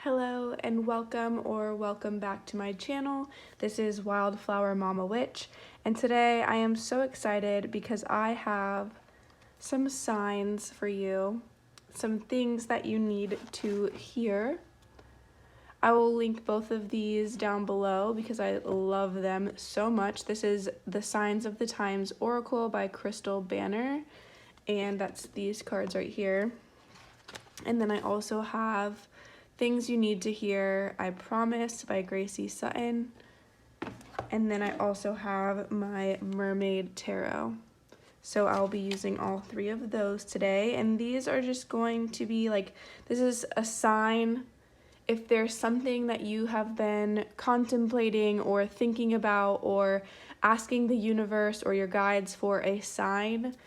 Hello and welcome back to my channel. This is Wildflower Mama Witch, and today I am so excited because I have some signs for you, some things that you need to hear. I will link both of these down below because I love them so much. This is the Signs of the Times Oracle by Crystal Banner, and that's these cards right here. And then I also have Things You Need to Hear, I Promise by Gracie Sutton. And then I also have my Mermaid Tarot. So I'll be using all three of those today. And these are just going to be like, this is a sign. If there's something that you have been contemplating or thinking about or asking the universe or your guides for a sign,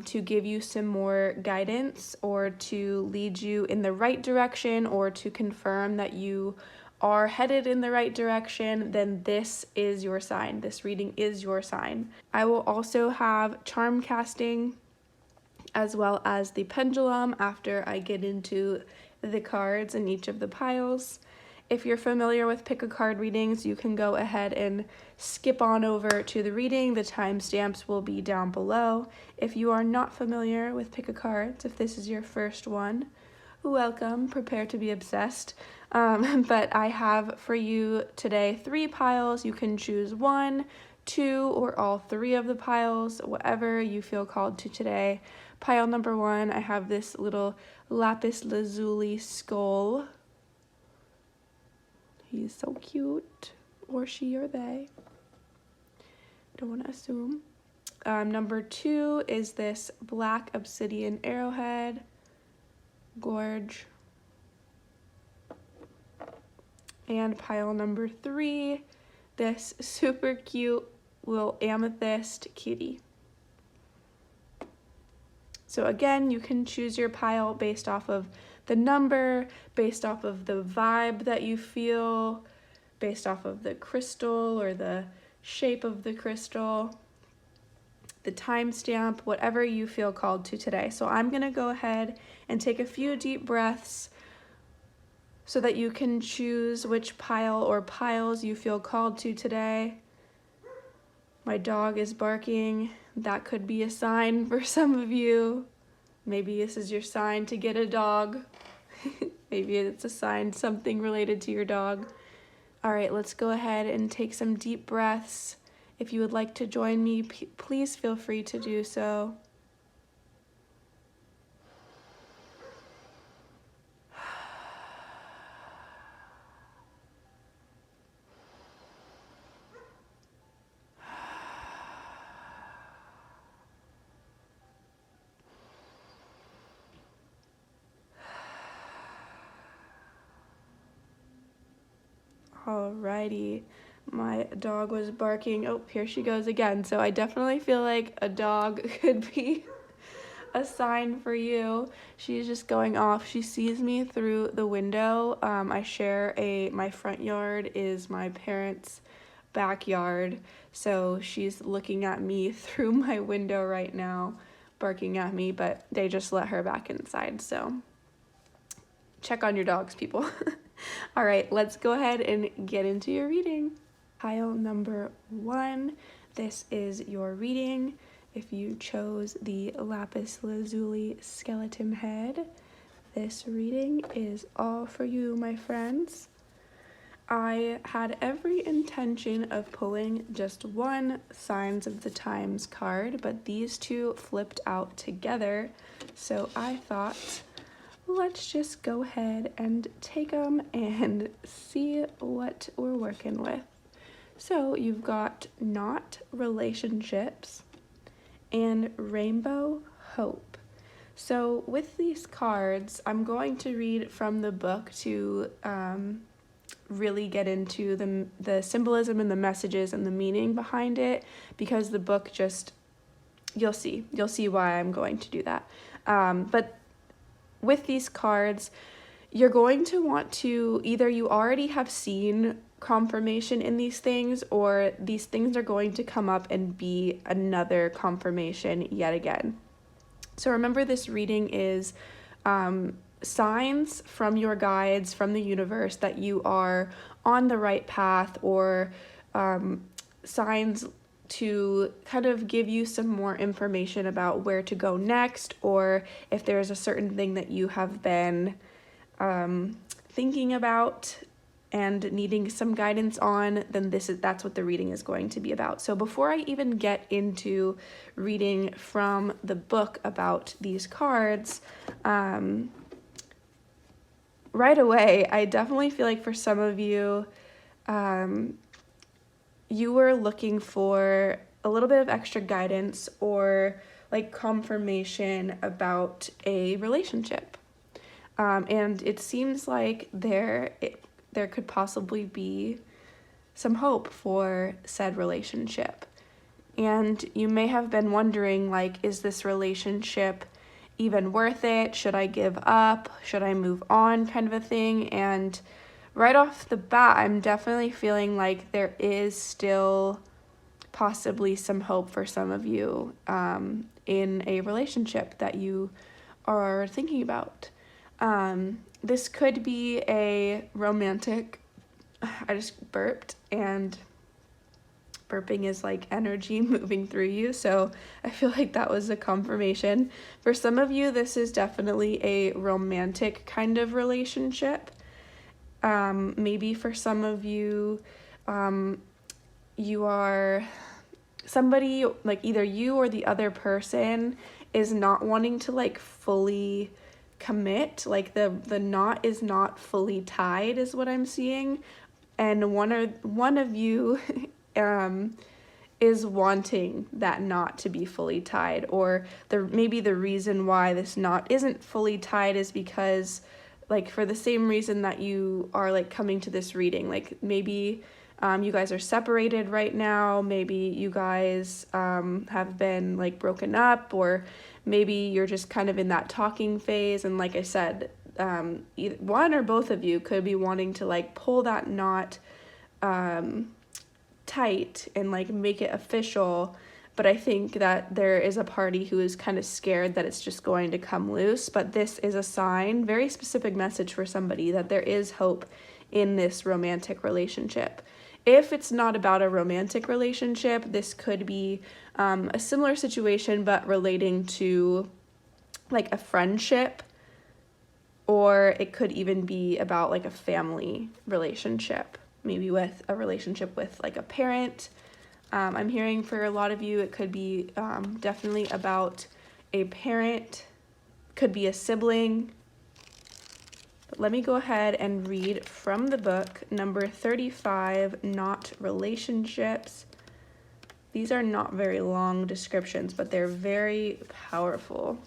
to give you some more guidance or to lead you in the right direction or to confirm that you are headed in the right direction, then this is your sign. This reading is your sign. I will also have charm casting as well as the pendulum after I get into the cards in each of the piles. If you're familiar with pick a card readings, you can go ahead and skip on over to the reading. The timestamps will be down below. If you are not familiar with pick a cards, if this is your first one, welcome, prepare to be obsessed. But I have for you today 3 piles. You can choose 1, 2, or all 3 of the piles, whatever you feel called to today. Pile number 1, I have this little lapis lazuli skull. He's so cute, or she or they. Don't want to assume. Number 2 is this black obsidian arrowhead. Gorge. And pile number 3, this super cute little amethyst kitty. So again, you can choose your pile based off of the number, based off of the vibe that you feel, based off of the crystal or the shape of the crystal, the timestamp, whatever you feel called to today. So I'm gonna go ahead and take a few deep breaths so that you can choose which pile or piles you feel called to today. My dog is barking. That could be a sign for some of you. Maybe this is your sign to get a dog. Maybe it's a sign, something related to your dog. All right, let's go ahead and take some deep breaths. If you would like to join me, please feel free to do so. Alrighty, my dog was barking. Oh, here she goes again. So I definitely feel like a dog could be a sign for you. She's just going off. She sees me through the window. I share my front yard is my parents' backyard. So she's looking at me through my window right now, barking at me, but they just let her back inside. So check on your dogs, people. All right, let's go ahead and get into your reading. Pile number 1, this is your reading. If you chose the lapis lazuli skeleton head, this reading is all for you, my friends. I had every intention of pulling just one Signs of the Times card, but these 2 flipped out together, so I thought, let's just go ahead and take them and see what we're working with. So you've got Not Relationships and Rainbow Hope. So with these cards, I'm going to read from the book to really get into the symbolism and the messages and the meaning behind it, because the book just, you'll see why I'm going to do that. But with these cards, you're going to want to, either you already have seen confirmation in these things, or these things are going to come up and be another confirmation yet again. So remember, this reading is signs from your guides, from the universe, that you are on the right path, or signs to kind of give you some more information about where to go next, or if there's a certain thing that you have been thinking about and needing some guidance on, then that's what the reading is going to be about. So before I even get into reading from the book about these cards, right away, I definitely feel like for some of you, you were looking for a little bit of extra guidance or like confirmation about a relationship. And it seems like there could possibly be some hope for said relationship. And you may have been wondering, like, is this relationship even worth it? Should I give up? Should I move on, kind of a thing? And right off the bat, I'm definitely feeling like there is still possibly some hope for some of you in a relationship that you are thinking about. This could be a romantic, I just burped, and burping is like energy moving through you, so I feel like that was a confirmation. For some of you, this is definitely a romantic kind of relationship. Maybe for some of you, you are somebody, like either you or the other person is not wanting to like fully commit, like the knot is not fully tied is what I'm seeing, and one of you is wanting that knot to be fully tied, or maybe the reason why this knot isn't fully tied is because, like, for the same reason that you are like coming to this reading, like maybe you guys are separated right now, maybe you guys have been like broken up, or maybe you're just kind of in that talking phase, and like I said, either one or both of you could be wanting to like pull that knot tight and like make it official, but I think that there is a party who is kind of scared that it's just going to come loose. But this is a sign, very specific message for somebody, that there is hope in this romantic relationship. If it's not about a romantic relationship, this could be a similar situation but relating to like a friendship, or it could even be about like a family relationship, maybe with a relationship with like a parent. I'm hearing for a lot of you it could be definitely about a parent, could be a sibling. But let me go ahead and read from the book, number 35, Not Relationships. These are not very long descriptions, but they're very powerful.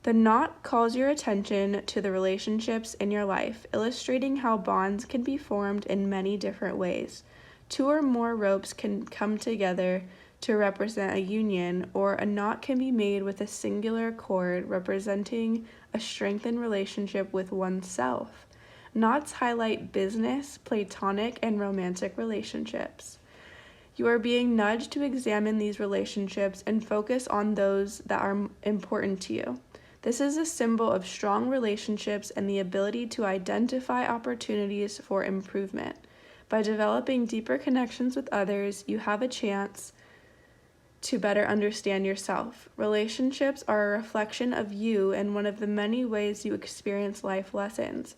The knot calls your attention to the relationships in your life, illustrating how bonds can be formed in many different ways. Two or more ropes can come together to represent a union, or a knot can be made with a singular cord representing a strengthened relationship with oneself. Knots highlight business, platonic, and romantic relationships. You are being nudged to examine these relationships and focus on those that are important to you. This is a symbol of strong relationships and the ability to identify opportunities for improvement. By developing deeper connections with others, you have a chance to better understand yourself. Relationships are a reflection of you and one of the many ways you experience life lessons.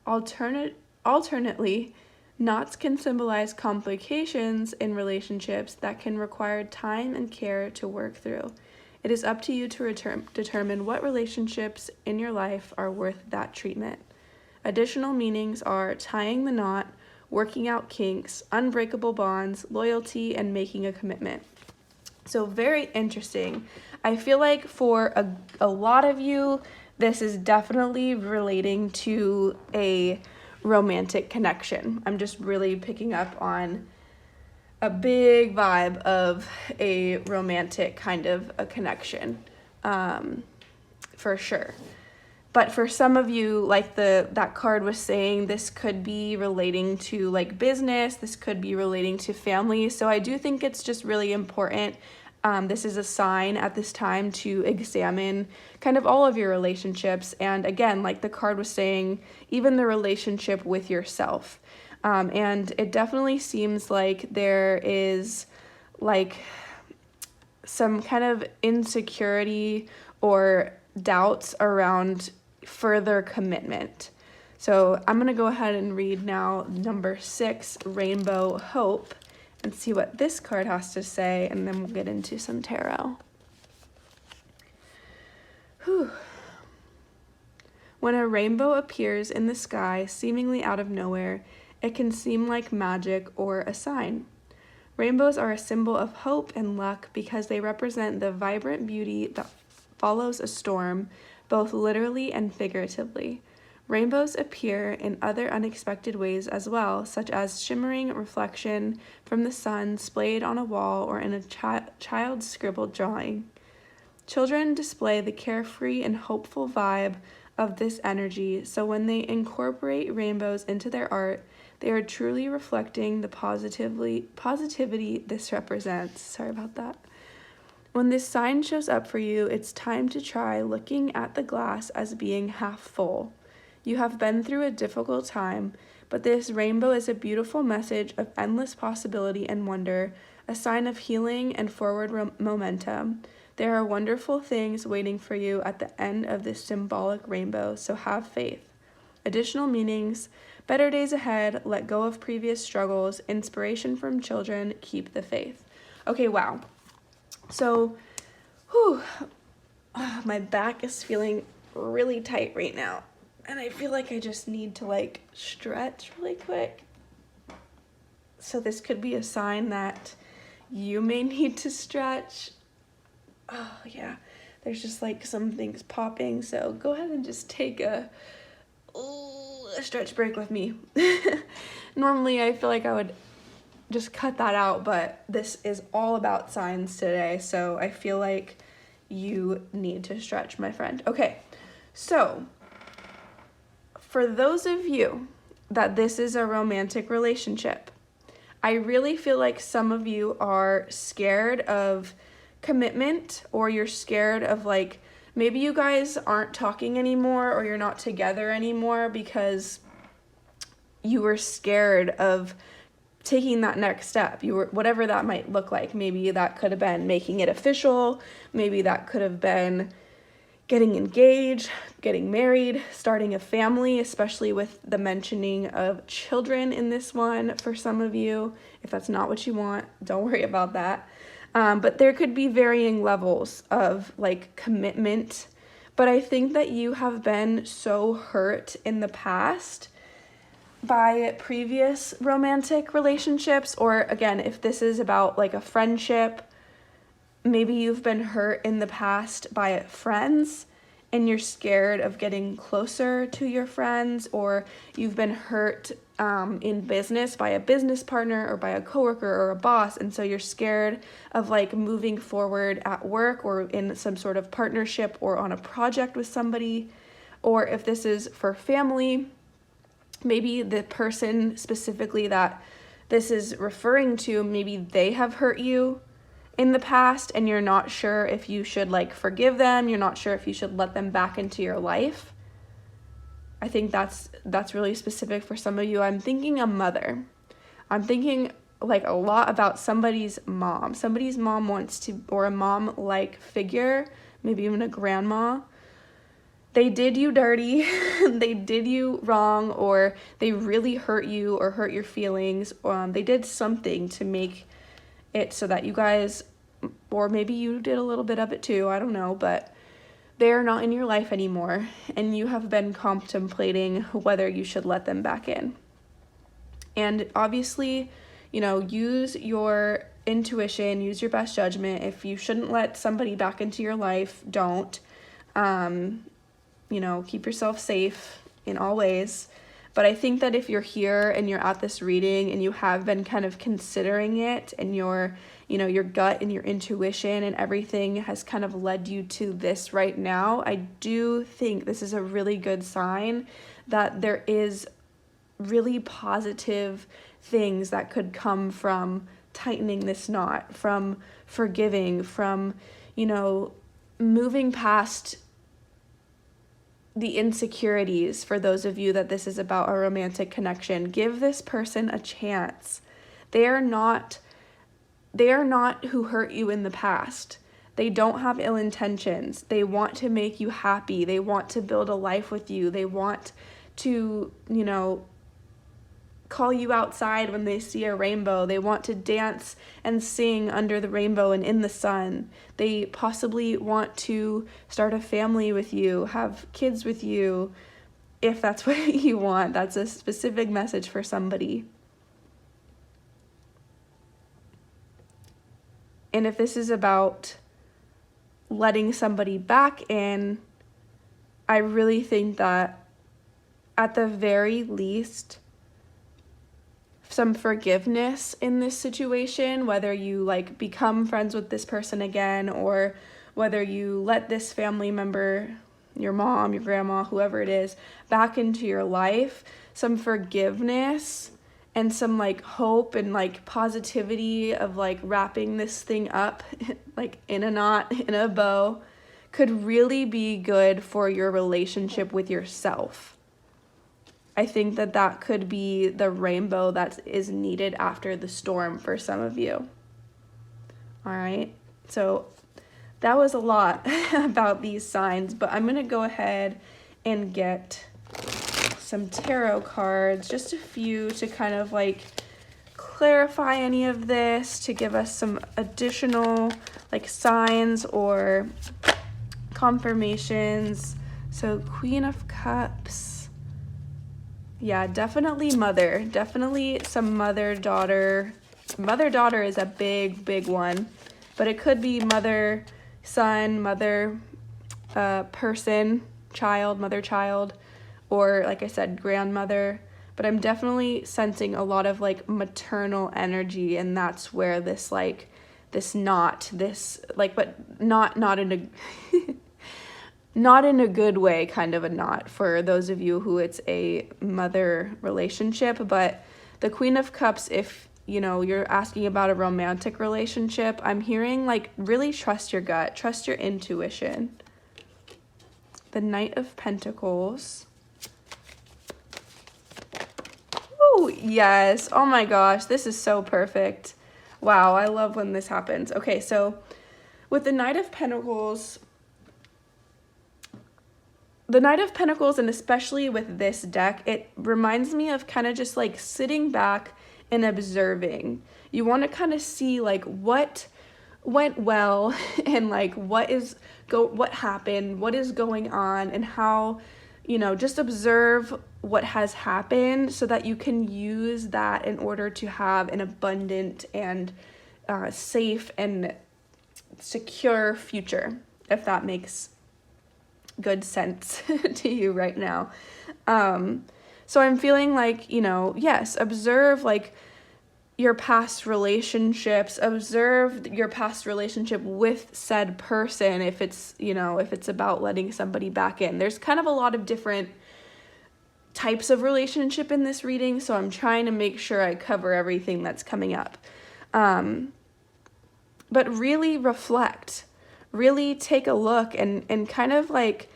Alternately, knots can symbolize complications in relationships that can require time and care to work through. It is up to you to determine what relationships in your life are worth that treatment. Additional meanings are tying the knot, working out kinks, unbreakable bonds, loyalty, and making a commitment. So very interesting. I feel like for a lot of you, this is definitely relating to a romantic connection. I'm just really picking up on a big vibe of a romantic kind of a connection, for sure. But for some of you, like that card was saying, this could be relating to like business, this could be relating to family. So I do think it's just really important This is a sign at this time to examine kind of all of your relationships. And again, like the card was saying, even the relationship with yourself. And it definitely seems like there is like some kind of insecurity or doubts around further commitment. So I'm going to go ahead and read now number 6, Rainbow Hope, and see what this card has to say, and then we'll get into some tarot. Whew. When a rainbow appears in the sky, seemingly out of nowhere, it can seem like magic or a sign. Rainbows are a symbol of hope and luck because they represent the vibrant beauty that follows a storm, both literally and figuratively. Rainbows appear in other unexpected ways as well, such as shimmering reflection from the sun splayed on a wall or in a child's scribbled drawing. Children display the carefree and hopeful vibe of this energy, so when they incorporate rainbows into their art, they are truly reflecting the positivity this represents. Sorry about that. When this sign shows up for you, it's time to try looking at the glass as being half full. You have been through a difficult time, but this rainbow is a beautiful message of endless possibility and wonder, a sign of healing and forward momentum. There are wonderful things waiting for you at the end of this symbolic rainbow, so have faith. Additional meanings: better days ahead, let go of previous struggles, inspiration from children, keep the faith. Okay, wow. So, my back is feeling really tight right now. And I feel like I just need to like stretch really quick. So this could be a sign that you may need to stretch. Oh yeah, there's just like some things popping. So go ahead and just take a stretch break with me. Normally I feel like I would just cut that out, but this is all about signs today. So I feel like you need to stretch, my friend. Okay, so for those of you that this is a romantic relationship, I really feel like some of you are scared of commitment, or you're scared of like, maybe you guys aren't talking anymore or you're not together anymore because you were scared of taking that next step. You were, whatever that might look like. Maybe that could have been making it official. Maybe that could have been getting engaged, getting married, starting a family, especially with the mentioning of children in this one for some of you. If that's not what you want, don't worry about that. But there could be varying levels of like commitment. But I think that you have been so hurt in the past by previous romantic relationships, or again, if this is about like a friendship, maybe you've been hurt in the past by friends and you're scared of getting closer to your friends, or you've been hurt in business by a business partner or by a coworker or a boss, and so you're scared of like moving forward at work or in some sort of partnership or on a project with somebody. Or if this is for family, maybe the person specifically that this is referring to, maybe they have hurt you in the past and you're not sure if you should like forgive them, you're not sure if you should let them back into your life. I think that's really specific for some of you. I'm thinking a mother. I'm thinking like a lot about somebody's mom. Somebody's mom wants to, or a mom-like figure, maybe even a grandma. They did you dirty, they did you wrong, or they really hurt you or hurt your feelings. They did something to make it so that you guys, or maybe you did a little bit of it too, I don't know, but they're not in your life anymore, and you have been contemplating whether you should let them back in. And obviously, you know, use your intuition, use your best judgment. If you shouldn't let somebody back into your life, don't. You know, keep yourself safe in all ways. But I think that if you're here and you're at this reading and you have been kind of considering it, and your, you know, your gut and your intuition and everything has kind of led you to this right now, I do think this is a really good sign that there is really positive things that could come from tightening this knot, from forgiving, from, moving past the insecurities. For those of you that this is about a romantic connection, give this person a chance. They are not who hurt you in the past. They don't have ill intentions. They want to make you happy. They want to build a life with you. They want to, call you outside when they see a rainbow. They want to dance and sing under the rainbow and in the sun. They possibly want to start a family with you, have kids with you, if that's what you want. That's a specific message for somebody. And if this is about letting somebody back in, I really think that at the very least, some forgiveness in this situation, whether you become friends with this person again, or whether you let this family member, your mom, your grandma, whoever it is, back into your life, some forgiveness and some hope and positivity of wrapping this thing up in a knot, in a bow, could really be good for your relationship with yourself. I think that could be the rainbow that is needed after the storm for some of you. All right, so that was a lot about these signs, but I'm going to go ahead and get some tarot cards, just a few, to kind of clarify any of this, to give us some additional signs or confirmations. So Queen of Cups. Yeah, definitely mother. Definitely some mother-daughter. Mother-daughter is a big one. But it could be mother-son, mother-person, child, mother-child, or like I said, grandmother. But I'm definitely sensing a lot of maternal energy, and that's where this this knot, but not in a not in a good way, kind of a knot, for those of you who it's a mother relationship. But the Queen of Cups, if you're asking about a romantic relationship, I'm hearing really trust your gut, trust your intuition. The Knight of Pentacles. Oh, yes. Oh my gosh, this is so perfect. Wow, I love when this happens. Okay, so with the Knight of Pentacles, and especially with this deck, it reminds me of kind of just sitting back and observing. You want to kind of see what went well and what happened, what is going on, and how, just observe what has happened so that you can use that in order to have an abundant and safe and secure future, if that makes good sense to you right now. So I'm feeling yes, observe your past relationships, observe your past relationship with said person, if it's about letting somebody back in. There's kind of a lot of different types of relationship in this reading, so I'm trying to make sure I cover everything that's coming up. But really reflect. Really take a look and kind of what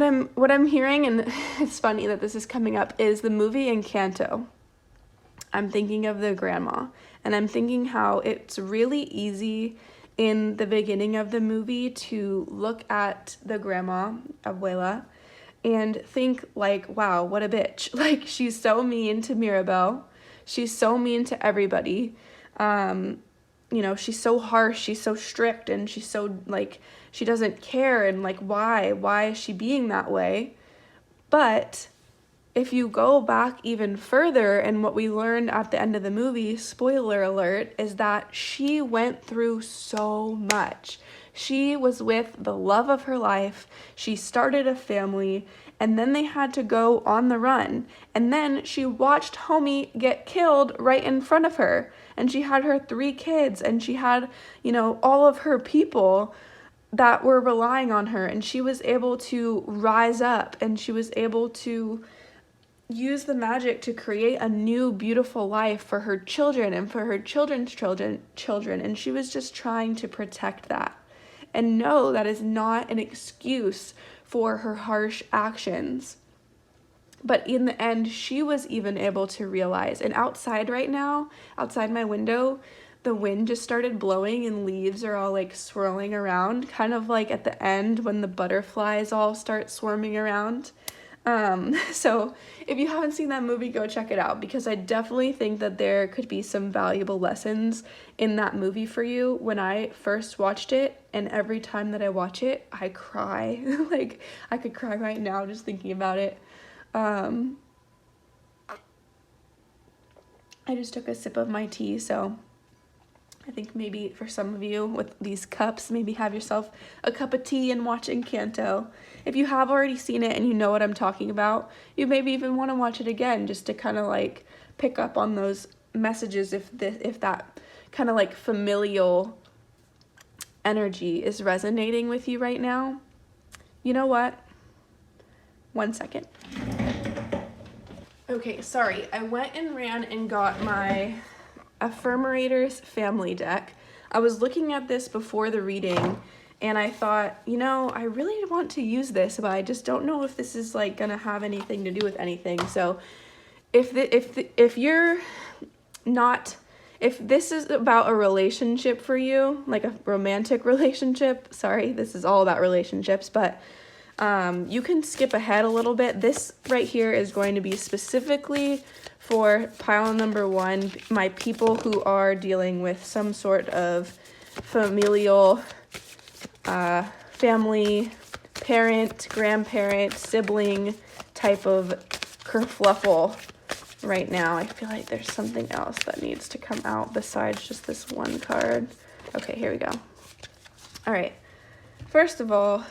I'm hearing, and it's funny that this is coming up, is the movie Encanto. I'm thinking of the grandma, and I'm thinking how it's really easy in the beginning of the movie to look at the grandma, abuela, and think wow, what a bitch. She's so mean to Mirabel. She's so mean to everybody. She's so harsh, she's so strict, and she's so she doesn't care, and why is she being that way? But if you go back even further, and what we learned at the end of the movie, spoiler alert, is that she went through so much. She was with the love of her life, she started a family, and then they had to go on the run. And then she watched homie get killed right in front of her. And she had her 3 kids, and she had, all of her people that were relying on her. And she was able to rise up, and she was able to, use the magic to create a new beautiful life for her children and for her children's children, and she was just trying to protect that. And no, that is not an excuse for her harsh actions. But in the end, she was even able to realize, and outside right now, outside my window, the wind just started blowing and leaves are all like swirling around, kind of like at the end when the butterflies all start swarming around. So if you haven't seen that movie, go check it out, because I definitely think that there could be some valuable lessons in that movie for you. When I first watched it, and every time that I watch it, I cry. Like, I could cry right now just thinking about it. I just took a sip of my tea, so I think maybe for some of you with these cups, maybe have yourself a cup of tea and watch Encanto. If you have already seen it and you know what I'm talking about, you maybe even want to watch it again just to kind of like pick up on those messages if that kind of like familial energy is resonating with you right now. You know what? 1 second. Okay, sorry. I went and ran and got my Affirmator's family deck. I was looking at this before the reading, and I thought, you know, I really want to use this, but I just don't know if this is like gonna have anything to do with anything. So if this is about a relationship for you, like a romantic relationship, sorry, this is all about relationships, but you can skip ahead a little bit. This right here is going to be specifically for pile number 1, my people who are dealing with some sort of familial, family, parent, grandparent, sibling type of kerfluffle right now. I feel like there's something else that needs to come out besides just this one card. Okay, here we go. All right. First of all,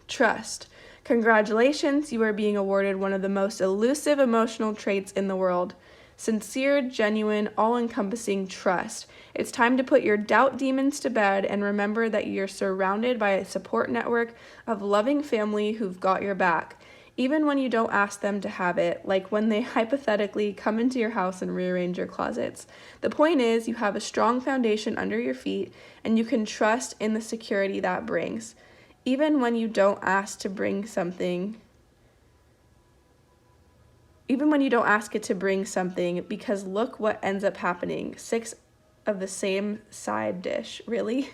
trust. Congratulations, you are being awarded one of the most elusive emotional traits in the world. Sincere, genuine, all-encompassing trust. It's time to put your doubt demons to bed and remember that you're surrounded by a support network of loving family who've got your back, even when you don't ask them to have it, like when they hypothetically come into your house and rearrange your closets. The point is, you have a strong foundation under your feet, and you can trust in the security that brings. Even when you don't ask to bring something, even when you don't ask it to bring something, because look what ends up happening. 6 of the same side dish. Really?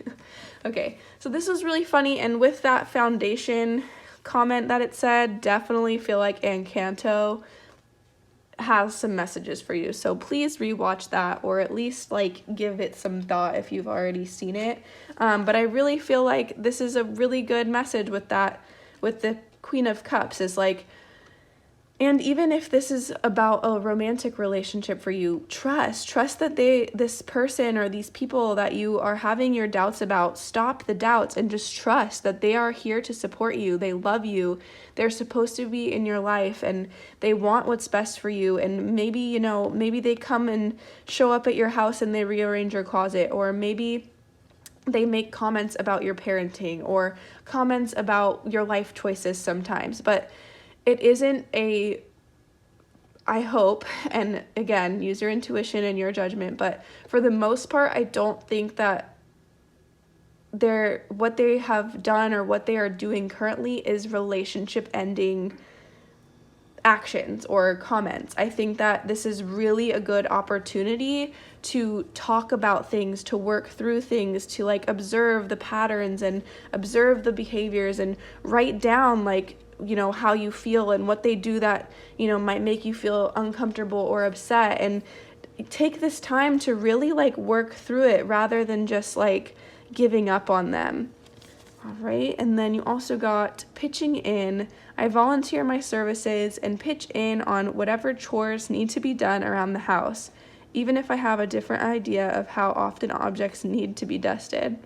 Okay, so this was really funny, and with that foundation comment that it said, definitely feel like Encanto has some messages for you. So please rewatch that, or at least like give it some thought if you've already seen it. But I really feel like this is a really good message with that, with the Queen of Cups, is like, and even if this is about a romantic relationship for you, trust that this person or these people that you are having your doubts about, stop the doubts and just trust that they are here to support you. They love you. They're supposed to be in your life and they want what's best for you. And maybe, you know, maybe they come and show up at your house and they rearrange your closet, or maybe they make comments about your parenting or comments about your life choices sometimes, but it isn't I hope, and again, use your intuition and your judgment, but for the most part, I don't think that what they have done or what they are doing currently is relationship ending actions or comments. I think that this is really a good opportunity to talk about things, to work through things, to like observe the patterns and observe the behaviors and write down like, you know, how you feel and what they do that, you know, might make you feel uncomfortable or upset, and take this time to really like work through it rather than just like giving up on them. All right, and then you also got pitching in. I volunteer my services and pitch in on whatever chores need to be done around the house, even if I have a different idea of how often objects need to be dusted.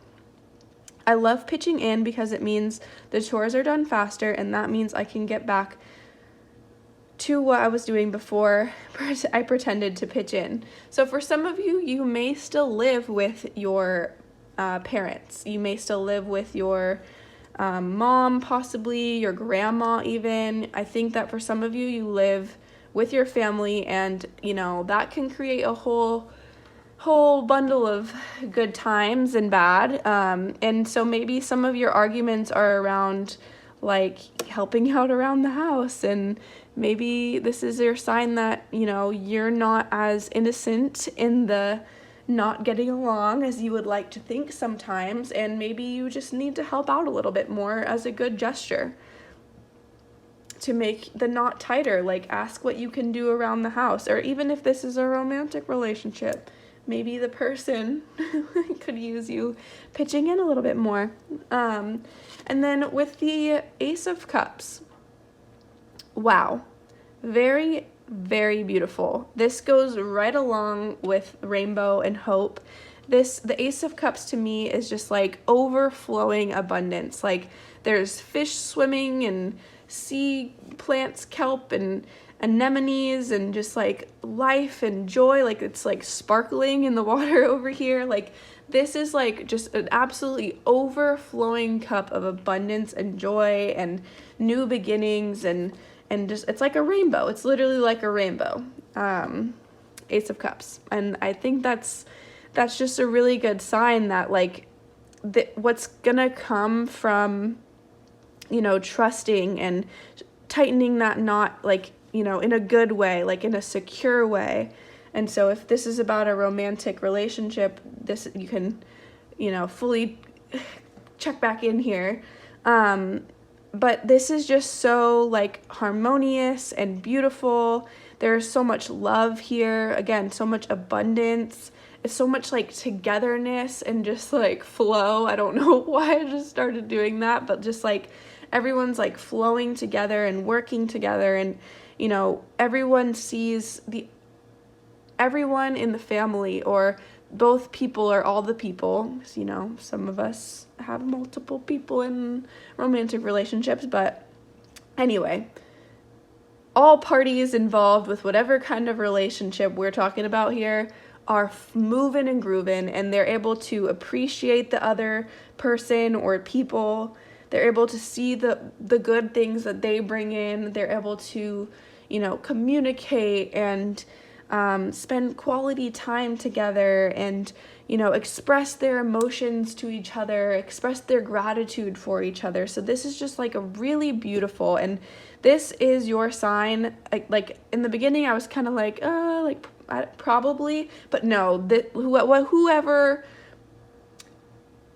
I love pitching in because it means the chores are done faster, and that means I can get back to what I was doing before I pretended to pitch in. So for some of you, you may still live with your parents. You may still live with your mom, possibly your grandma even. I think that for some of you, you live with your family, and you know, that can create a whole bundle of good times and bad. And so maybe some of your arguments are around like helping out around the house, and maybe this is your sign that, you know, you're not as innocent in the not getting along as you would like to think sometimes, and maybe you just need to help out a little bit more as a good gesture to make the knot tighter. Like, ask what you can do around the house, or even if this is a romantic relationship, maybe the person could use you pitching in a little bit more. And then with the Ace of Cups, wow, very, very beautiful. This goes right along with rainbow and hope. The Ace of Cups to me is just like overflowing abundance. Like, there's fish swimming and sea plants, kelp and anemones, and just like life and joy. Like, it's like sparkling in the water over here. Like, this is like just an absolutely overflowing cup of abundance and joy and new beginnings, and just, it's like a rainbow. It's literally like a rainbow. Ace of Cups. And I think that's just a really good sign that like what's gonna come from, you know, trusting and tightening that knot, like, you know, in a good way, like in a secure way. And so if this is about a romantic relationship, this, you can, you know, fully check back in here. But this is just so like harmonious and beautiful. There's so much love here. Again, so much abundance. It's so much like togetherness and just like flow. I don't know why I just started doing that, but just like everyone's like flowing together and working together, and you know, everyone in the family, or both people or all the people, you know, some of us have multiple people in romantic relationships, but anyway, all parties involved with whatever kind of relationship we're talking about here are moving and grooving, and they're able to appreciate the other person or people. They're able to see the good things that they bring in. They're able to, you know, communicate and spend quality time together, and, you know, express their emotions to each other, express their gratitude for each other. So this is just like a really beautiful, and this is your sign. Like in the beginning, I was kind of like, probably, but no, whoever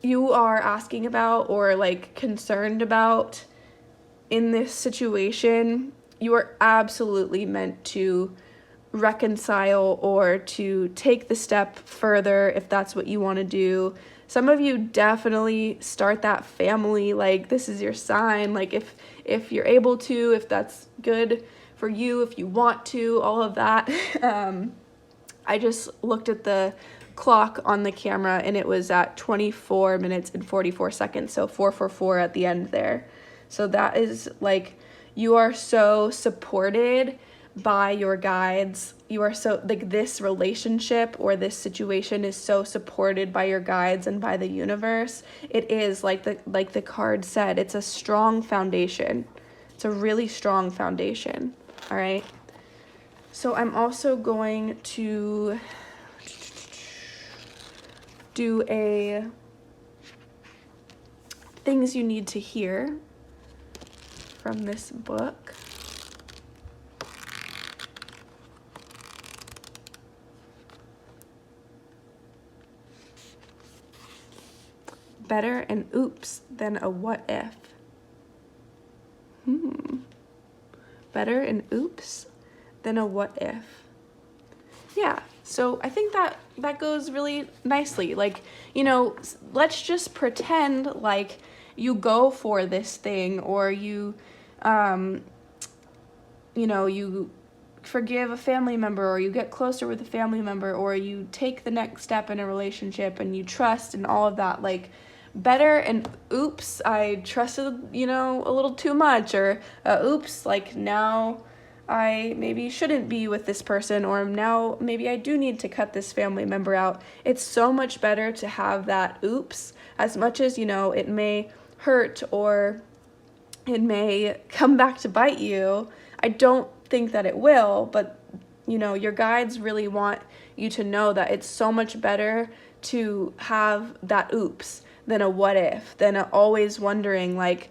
you are asking about or like concerned about in this situation, you are absolutely meant to reconcile or to take the step further if that's what you want to do. Some of you definitely start that family. Like, this is your sign. Like, if you're able to, if that's good for you, if you want to, all of that. I just looked at the clock on the camera and it was at 24 minutes and 44 seconds. So 444 at the end there. So that is like, you are so supported by your guides. You are so, like, this relationship or this situation is so supported by your guides and by the universe. It is like the card said, it's a strong foundation. It's a really strong foundation. All right. So I'm also going to do a things you need to hear from this book. Better an oops than a what if. Better an oops than a what if. Yeah, so I think that goes really nicely. Like, you know, let's just pretend like you go for this thing, or you know, you forgive a family member, or you get closer with a family member, or you take the next step in a relationship and you trust and all of that. Like, better and oops, I trusted, you know, a little too much, or oops, like now I maybe shouldn't be with this person, or now maybe I do need to cut this family member out. It's so much better to have that oops, as much as, you know, it may hurt or it may come back to bite you. I don't think that it will, but you know, your guides really want you to know that it's so much better to have that oops than a what if, than a always wondering, like,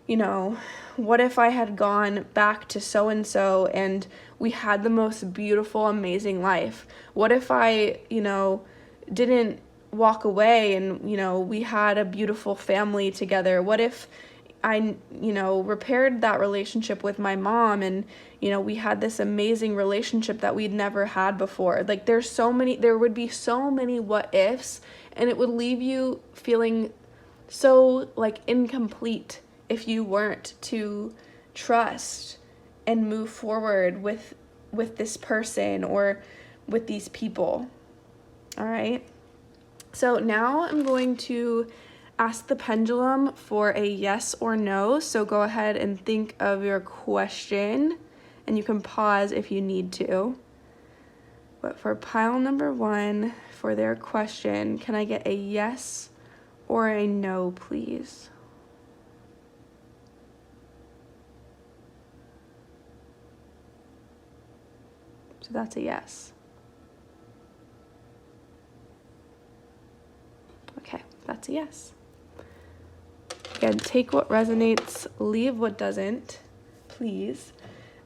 you know, what if I had gone back to so-and-so and we had the most beautiful, amazing life? What if I, you know, didn't walk away and, you know, we had a beautiful family together? What if I, you know, repaired that relationship with my mom and, you know, we had this amazing relationship that we'd never had before? Like, there would be so many what ifs, and it would leave you feeling so, like, incomplete if you weren't to trust and move forward with this person or with these people. All right. So now I'm going to ask the pendulum for a yes or no. So go ahead and think of your question, and you can pause if you need to. But for pile number 1, for their question, can I get a yes or a no, please? So that's a yes. Okay, that's a yes. Again, take what resonates, leave what doesn't, please.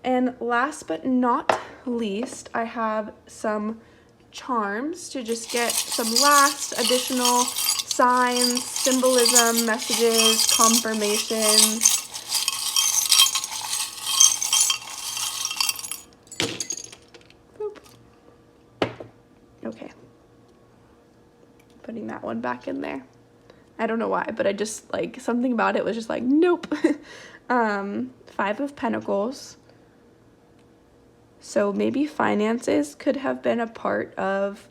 And last but not least, I have some charms to just get some last additional signs, symbolism, messages, confirmations. Okay. Putting that one back in there. I don't know why, but I just, like, something about it was just like, nope. 5 of Pentacles. So maybe finances could have been a part of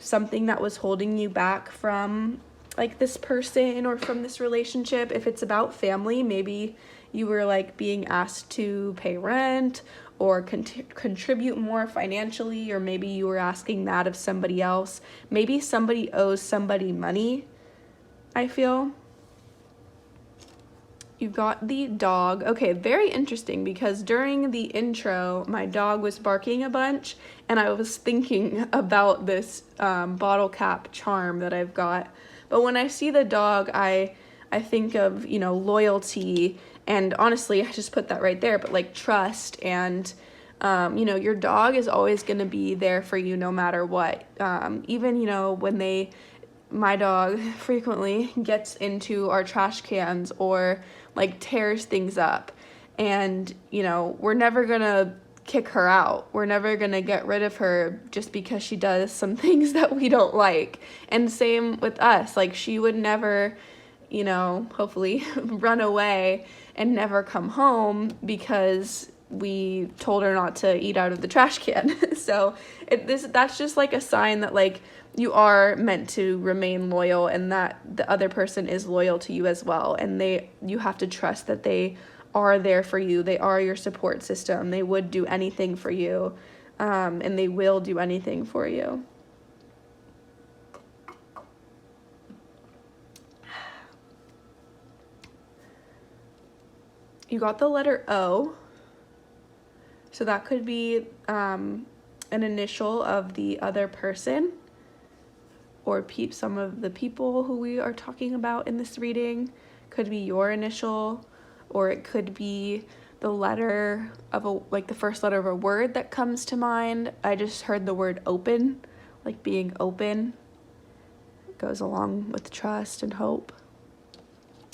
something that was holding you back from, like, this person or from this relationship. If it's about family, maybe you were, like, being asked to pay rent or contribute more financially, or maybe you were asking that of somebody else. Maybe somebody owes somebody money, I feel. You got the dog. Okay, very interesting, because during the intro, my dog was barking a bunch, and I was thinking about this bottle cap charm that I've got. But when I see the dog, I think of, you know, loyalty, and honestly, I just put that right there, but like trust, and you know, your dog is always going to be there for you no matter what. Even, you know, when my dog frequently gets into our trash cans or like tears things up, and, you know, we're never gonna kick her out. We're never gonna get rid of her just because she does some things that we don't like. And same with us. Like, she would never, you know, hopefully run away and never come home because we told her not to eat out of the trash can. So that's just like a sign that, like, you are meant to remain loyal, and that the other person is loyal to you as well. And you have to trust that they are there for you. They are your support system. They would do anything for you, and they will do anything for you. You got the letter O. So that could be an initial of the other person, or some of the people who we are talking about in this reading. Could be your initial, or it could be the letter of like the first letter of a word that comes to mind. I just heard the word open, like being open. It goes along with trust and hope.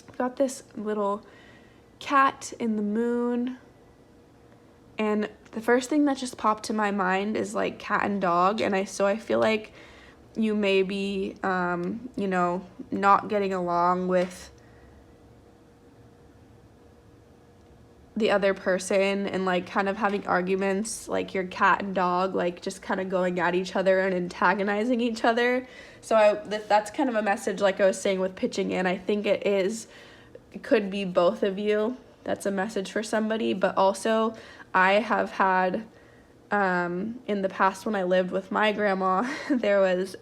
I've got this little cat in the moon, and the first thing that just popped to my mind is like cat and dog, and I feel like you may be, you know, not getting along with the other person, and like kind of having arguments, like your cat and dog, like just kind of going at each other and antagonizing each other. So that's kind of a message, like I was saying with pitching in. I think it could be both of you. That's a message for somebody. But also, I have had, in the past, when I lived with my grandma, there was,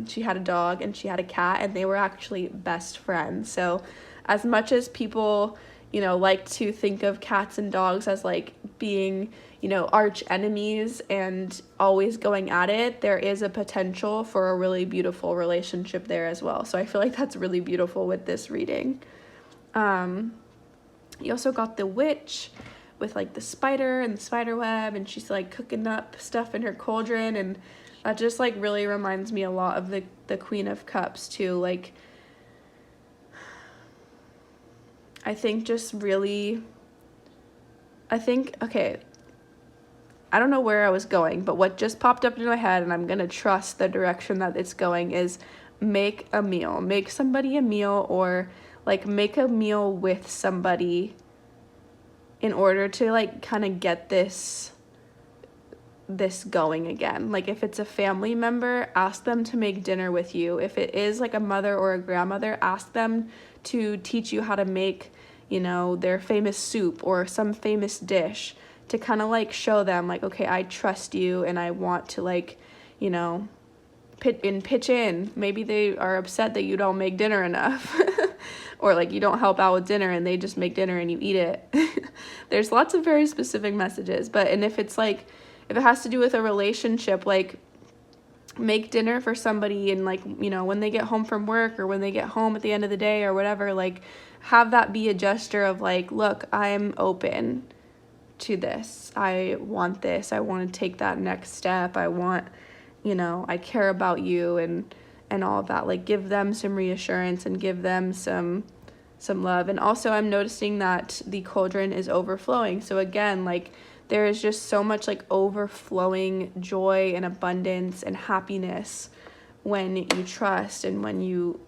she had a dog and she had a cat, and they were actually best friends. So as much as people, like to think of cats and dogs as like being, arch enemies and always going at it, there is a potential for a really beautiful relationship there as well. So I feel like that's really beautiful with this reading. You also got the witch with like the spider and the spider web, and she's like cooking up stuff in her cauldron, and that just like really reminds me a lot of the Queen of Cups too. Like, okay, I don't know where I was going, but what just popped up in my head, and I'm gonna trust the direction that it's going, is make a meal. Make somebody a meal, or like make a meal with somebody in order to like kind of get this going again. Like if it's a family member, ask them to make dinner with you. If it is like a mother or a grandmother, ask them to teach you how to make, their famous soup or some famous dish, to kind of like show them like, okay, I trust you and I want to like, pitch in. Maybe they are upset that you don't make dinner enough or like you don't help out with dinner and they just make dinner and you eat it. There's lots of very specific messages, and if it's like, if it has to do with a relationship, like make dinner for somebody and like, when they get home from work or when they get home at the end of the day or whatever, like have that be a gesture of like, look, I'm open to this. I want this. I want to take that next step. I want, I care about you and all of that. Like give them some reassurance and give them some love. And also I'm noticing that the cauldron is overflowing. So again, like there is just so much like overflowing joy and abundance and happiness when you trust and when you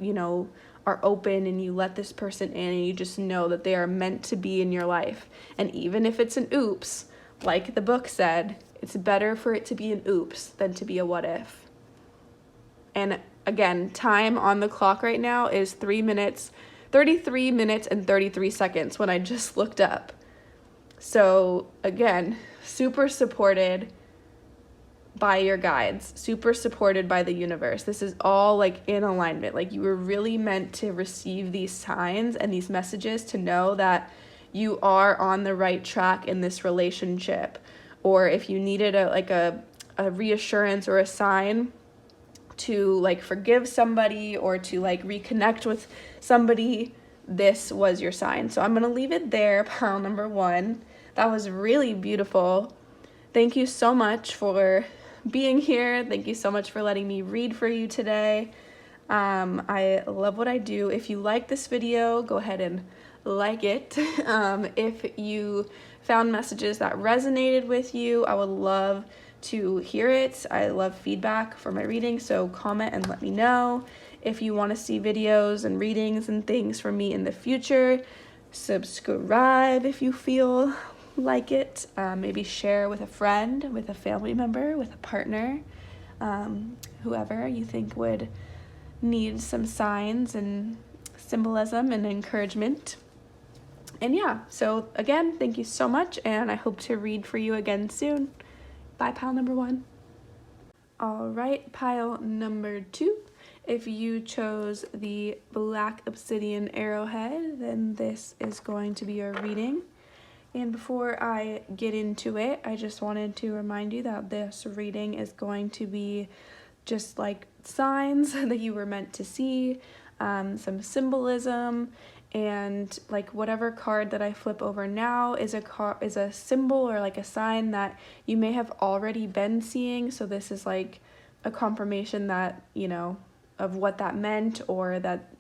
are open and you let this person in and you just know that they are meant to be in your life. And even if it's an oops, like the book said, it's better for it to be an oops than to be a what if. And again, time on the clock right now is 33 minutes and 33 seconds when I just looked up. So again, super supported by your guides, super supported by the universe. This is all like in alignment. Like you were really meant to receive these signs and these messages to know that you are on the right track in this relationship. Or if you needed a reassurance or a sign to like forgive somebody or to like reconnect with somebody, this was your sign. So I'm going to leave it there, pile number 1. That was really beautiful. Thank you so much for being here. Thank you so much for letting me read for you today. I love what I do. If you like this video, go ahead and like it. If you found messages that resonated with you, I would love to hear it. I love feedback for my reading, so comment and let me know. If you want to see videos and readings and things from me in the future, subscribe if you feel like it. Maybe share with a friend, with a family member, with a partner, whoever you think would need some signs and symbolism and encouragement. And yeah, so again, thank you so much, and I hope to read for you again soon. Bye, pile number 1. All right, pile number 2. If you chose the Black Obsidian Arrowhead, then this is going to be your reading. And before I get into it, I just wanted to remind you that this reading is going to be just like signs that you were meant to see, some symbolism, and like whatever card that I flip over now is a symbol or like a sign that you may have already been seeing. So this is like a confirmation that, of what that meant, or that,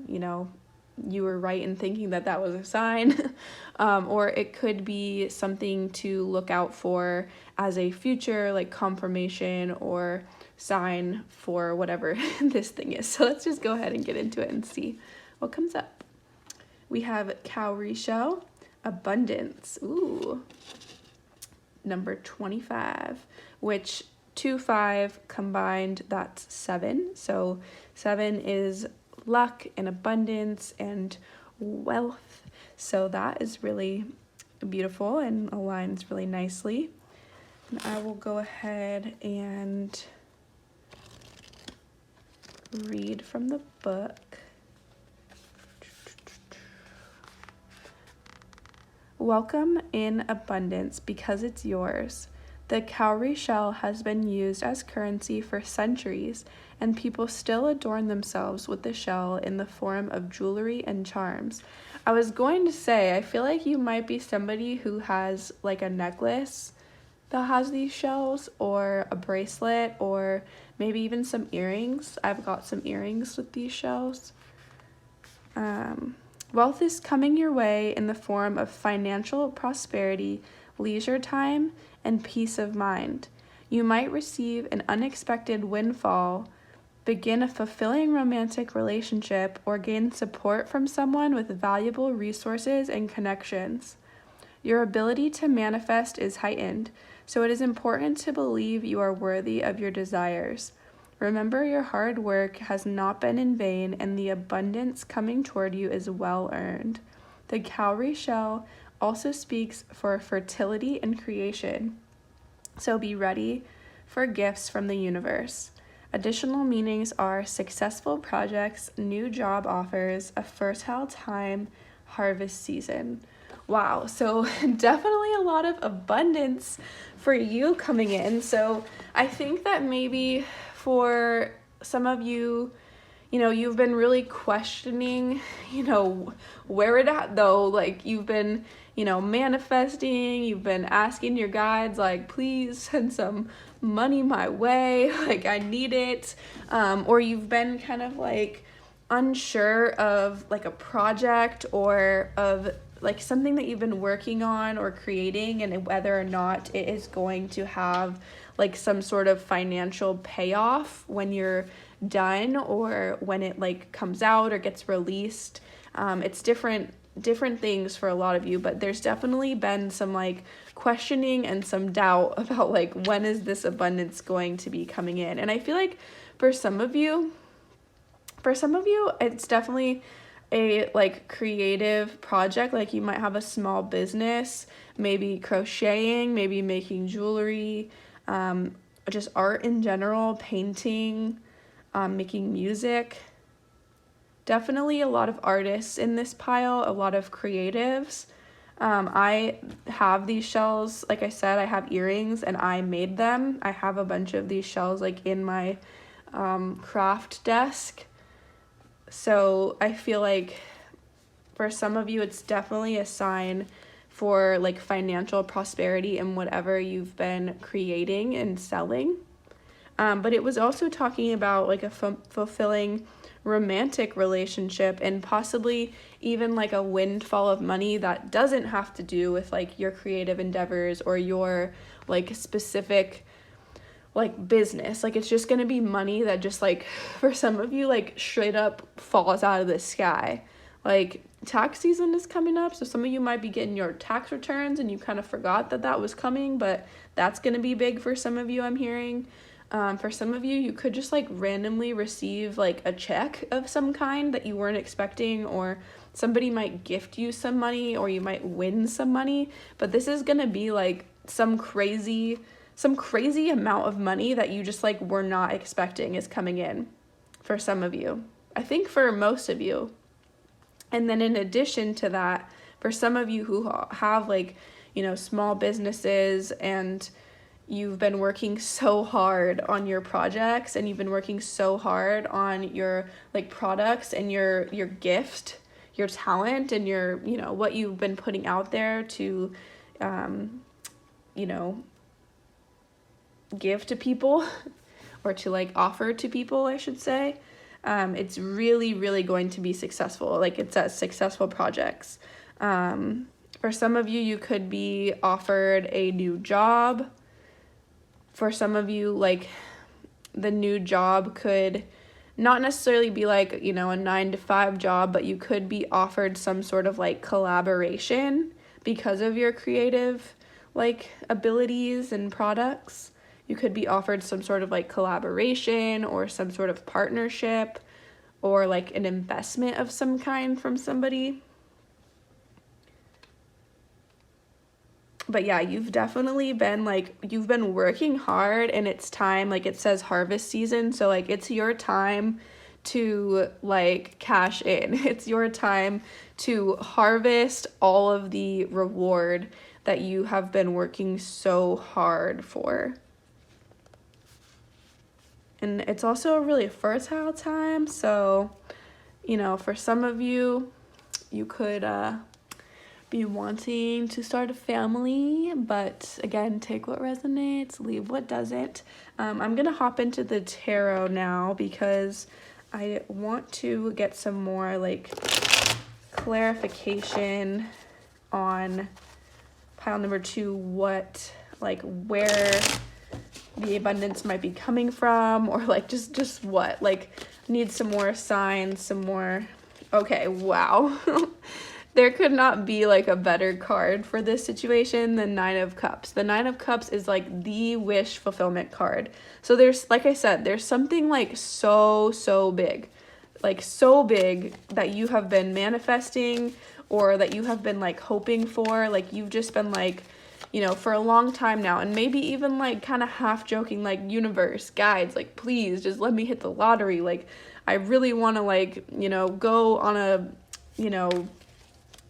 you were right in thinking that that was a sign. Or it could be something to look out for as a future like confirmation or sign for whatever this thing is. So let's just go ahead and get into it and see what comes up. We have Cowrie Shell, Abundance, number 25, which 2, 5 combined, that's 7. So 7 is luck and abundance and wealth. So that is really beautiful and aligns really nicely. And I will go ahead and read from the book. Welcome in abundance because it's yours. The cowrie shell has been used as currency for centuries, and people still adorn themselves with the shell in the form of jewelry and charms. I was going to say, I feel like you might be somebody who has like a necklace that has these shells, or a bracelet, or maybe even some earrings. I've got some earrings with these shells. Wealth is coming your way in the form of financial prosperity, leisure time, and peace of mind. You might receive an unexpected windfall, begin a fulfilling romantic relationship, or gain support from someone with valuable resources and connections. Your ability to manifest is heightened, so it is important to believe you are worthy of your desires. Remember, your hard work has not been in vain, and the abundance coming toward you is well earned. The cowrie shell also speaks for fertility and creation, so be ready for gifts from the universe. Additional meanings are successful projects, new job offers, a fertile time, harvest season. Wow, so definitely a lot of abundance for you coming in. So I think that maybe for some of you, you've been really questioning, where it at though. Like you've been, manifesting, you've been asking your guides, like, please send some money my way, like I need it. Or you've been kind of like unsure of like a project or of like something that you've been working on or creating, and whether or not it is going to have like some sort of financial payoff when you're done, or when it like comes out or gets released. It's different things for a lot of you, but there's definitely been some like questioning and some doubt about like, when is this abundance going to be coming in? And I feel like for some of you it's definitely a like creative project. Like you might have a small business, maybe crocheting, maybe making jewelry, just art in general, painting, making music. Definitely a lot of artists in this pile, a lot of creatives. I have these shells, like I said, I have earrings and I made them. I have a bunch of these shells like in my craft desk. So I feel like for some of you, it's definitely a sign for like financial prosperity in whatever you've been creating and selling. But it was also talking about like a fulfilling romantic relationship, and possibly even like a windfall of money that doesn't have to do with like your creative endeavors or your like specific like business. Like it's just gonna be money that just like for some of you like straight up falls out of the sky. Like tax season is coming up, so some of you might be getting your tax returns and you kind of forgot that was coming, but that's gonna be big for some of you, I'm hearing. For some of you, you could just like randomly receive like a check of some kind that you weren't expecting, or somebody might gift you some money, or you might win some money. But this is gonna be like some crazy amount of money that you just like were not expecting is coming in for some of you. I think for most of you. And then in addition to that, for some of you who have like, small businesses, and you've been working so hard on your projects, and you've been working so hard on your like products and your gift, your talent, and your, what you've been putting out there to, give to people or to like offer to people, I should say. It's really, really going to be successful. Like it's at successful projects. For some of you, you could be offered a new job. For some of you, like the new job could not necessarily be like, a 9-to-5 job, but you could be offered some sort of like collaboration because of your creative like abilities and products. You could be offered some sort of like collaboration or some sort of partnership or like an investment of some kind from somebody. But yeah, you've definitely been like, you've been working hard, and it's time, like it says harvest season. So like it's your time to like cash in. It's your time to harvest all of the reward that you have been working so hard for. And it's also a really fertile time, so, you know, for some of you, you could be wanting to start a family, but again, take what resonates, leave what doesn't. I'm gonna hop into the tarot now because I want to get some more like clarification on pile number 2, what, like, where the abundance might be coming from, or like just what, like, need some more signs, some more. Okay, wow. There could not be like a better card for this situation than 9 of Cups. The 9 of Cups is like the wish fulfillment card. So there's, like I said, there's something like so big, like so big that you have been manifesting, or that you have been like hoping for, like you've just been like, you know, for a long time now, and maybe even like kind of half joking, like, universe, guides, like, please just let me hit the lottery. Like, I really want to, like, you know, go on a, you know,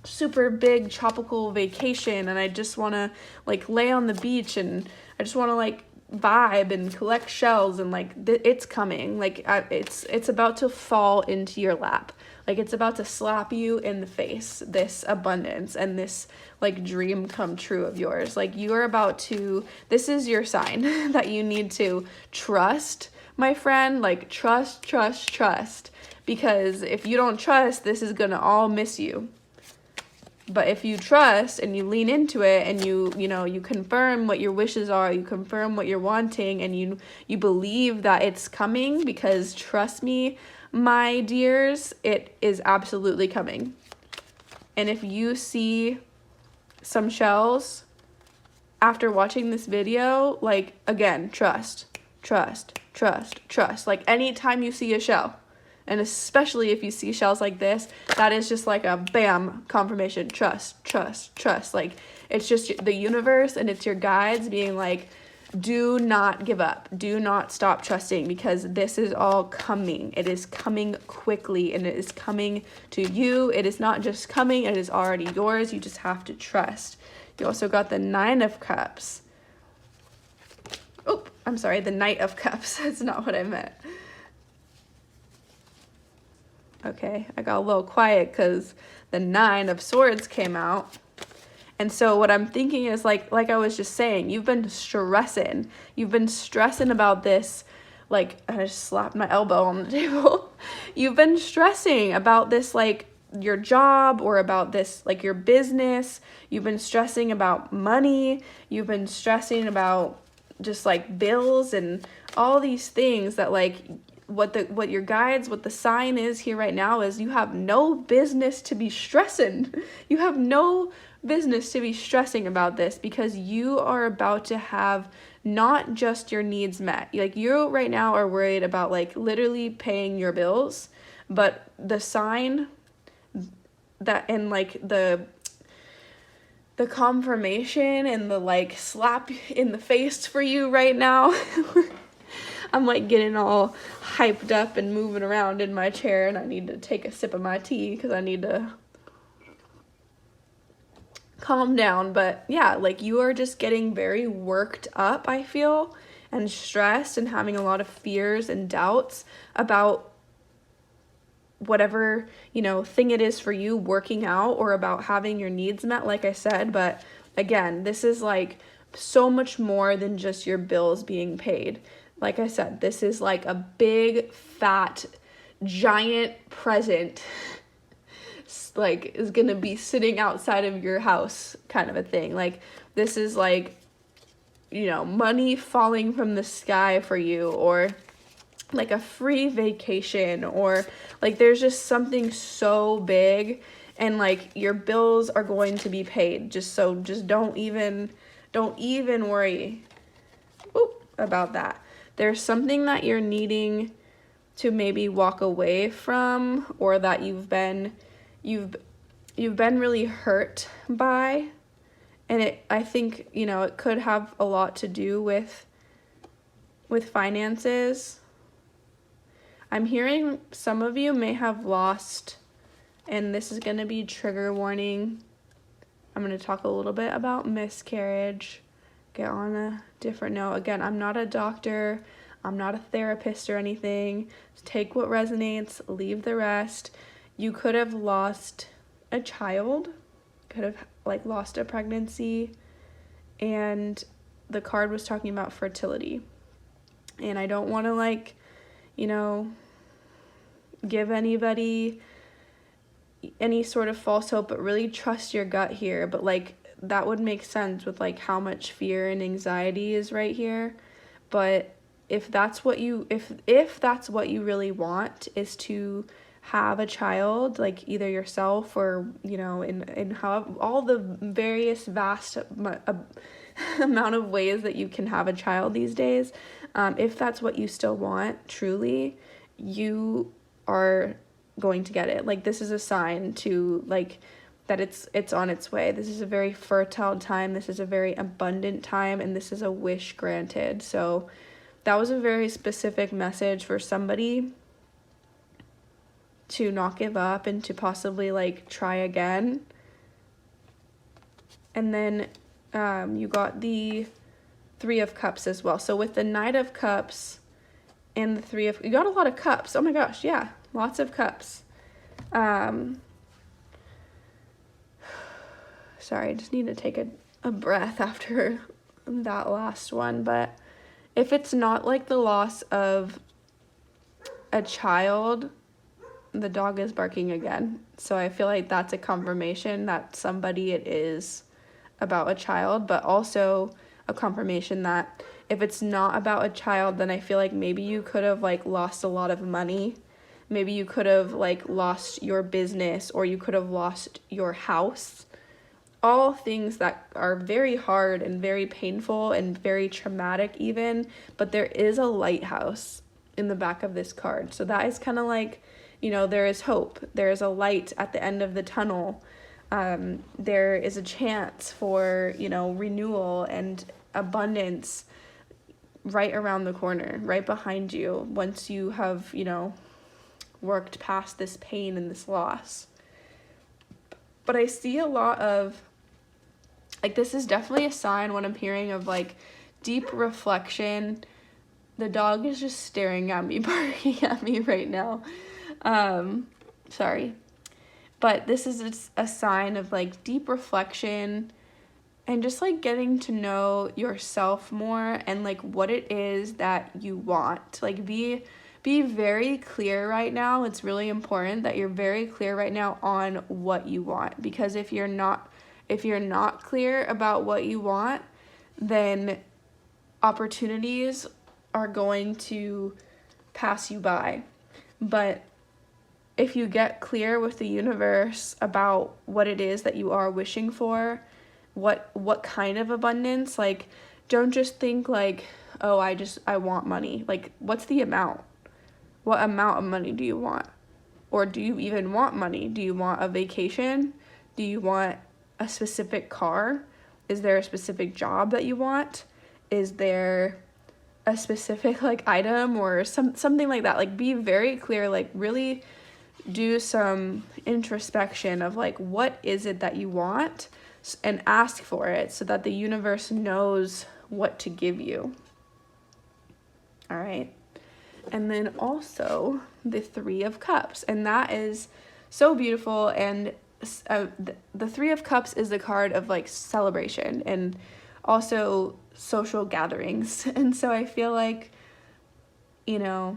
super big tropical vacation, and I just want to like lay on the beach, and I just want to like vibe and collect shells, and like it's coming, like it's about to fall into your lap, like it's about to slap you in the face, this abundance and this like dream come true of yours. Like, you're about to, this is your sign that you need to trust, my friend. Like, trust, because if you don't trust, this is gonna all miss you. But if you trust and you lean into it, and you know, you confirm what your wishes are, you confirm what you're wanting, and you believe that it's coming, because trust me, my dears, it is absolutely coming. And if you see some shells after watching this video, like, again, trust. Like, anytime you see a shell, and especially if you see shells like this, that is just like a bam confirmation. Trust. Like, it's just the universe and it's your guides being like, do not give up. Do not stop trusting, because this is all coming. It is coming quickly, and it is coming to you. It is not just coming, it is already yours. You just have to trust. You also got the 9 of Cups. Oh, I'm sorry, the Knight of Cups. That's not what I meant. Okay, I got a little quiet because the 9 of Swords came out. And so what I'm thinking is, like I was just saying, you've been stressing. You've been stressing about this. Like, I just slapped my elbow on the table. You've been stressing about this, like, your job, or about this, like, your business. You've been stressing about money. You've been stressing about just, like, bills and all these things that, like, what your guides, what the sign is here right now is, you have no business to be stressing. You have no business to be stressing about this, because you are about to have not just your needs met. Like, you right now are worried about, like, literally paying your bills, but the sign that, and like the confirmation and the like slap in the face for you right now. I'm like getting all hyped up and moving around in my chair, and I need to take a sip of my tea because I need to calm down. But yeah, like, you are just getting very worked up, I feel, and stressed, and having a lot of fears and doubts about whatever, you know, thing it is for you working out, or about having your needs met, like I said. But again, this is like so much more than just your bills being paid. Like I said, this is like a big, fat, giant present, like, is gonna be sitting outside of your house, kind of a thing. Like, this is like, you know, money falling from the sky for you, or like a free vacation, or like, there's just something so big, and like, your bills are going to be paid. Just don't even worry about that. There's something that you're needing to maybe walk away from, or that you've been really hurt by, and I think, you know, it could have a lot to do with finances. I'm hearing some of you may have lost, and this is going to be trigger warning. I'm going to talk a little bit about miscarriage, get on a different note. Again, I'm not a doctor, I'm not a therapist or anything. Just take what resonates, leave the rest. You could have lost a child, could have like lost a pregnancy, and the card was talking about fertility. And I don't want to like, you know, give anybody any sort of false hope, but really trust your gut here. But like that would make sense with like how much fear and anxiety is right here. But if that's what you if that's what you really want, is to have a child, like either yourself or, you know, in how all the various vast amount of ways that you can have a child these days, if that's what you still want, truly, you are going to get it. Like this is a sign to like that it's on its way. This is a very fertile time, this is a very abundant time, and this is a wish granted. So that was a very specific message for somebody to not give up and to possibly like try again. And then you got the Three of Cups as well. So with the Knight of Cups and the Three of, you got a lot of cups. Oh my gosh, yeah, lots of cups. Sorry, I just need to take a breath after that last one. But if it's not like the loss of a child, the dog is barking again. So I feel like that's a confirmation that somebody it is about a child, but also a confirmation that if it's not about a child, then I feel like maybe you could have like lost a lot of money. Maybe you could have like lost your business, or you could have lost your house. All things that are very hard and very painful and very traumatic even, but there is a lighthouse in the back of this card. So that is kind of like, you know, there is hope. There is a light at the end of the tunnel. There is a chance for, you know, renewal and abundance right around the corner, right behind you, once you have, you know, worked past this pain and this loss. But I see a lot of, like, this is definitely a sign when I'm hearing of, like, deep reflection. The dog is just staring at me, barking at me right now. Sorry. But this is a sign of, like, deep reflection and just, like, getting to know yourself more and, like, what it is that you want. Like, be very clear right now. It's really important that you're very clear right now on what you want. Because if you're not clear about what you want, then opportunities are going to pass you by. But if you get clear with the universe about what it is that you are wishing for, what kind of abundance, like, don't just think like, oh, I want money. Like, what's the amount? What amount of money do you want? Or do you even want money? Do you want a vacation? Do you want a specific car? Is there a specific job that you want? Is there a specific like item or something like that? Like, be very clear, like really do some introspection of like, what is it that you want, and ask for it so that the universe knows what to give you. All right. And then also the Three of Cups, and that is so beautiful. And the Three of Cups is the card of like celebration and also social gatherings. And so I feel like, you know,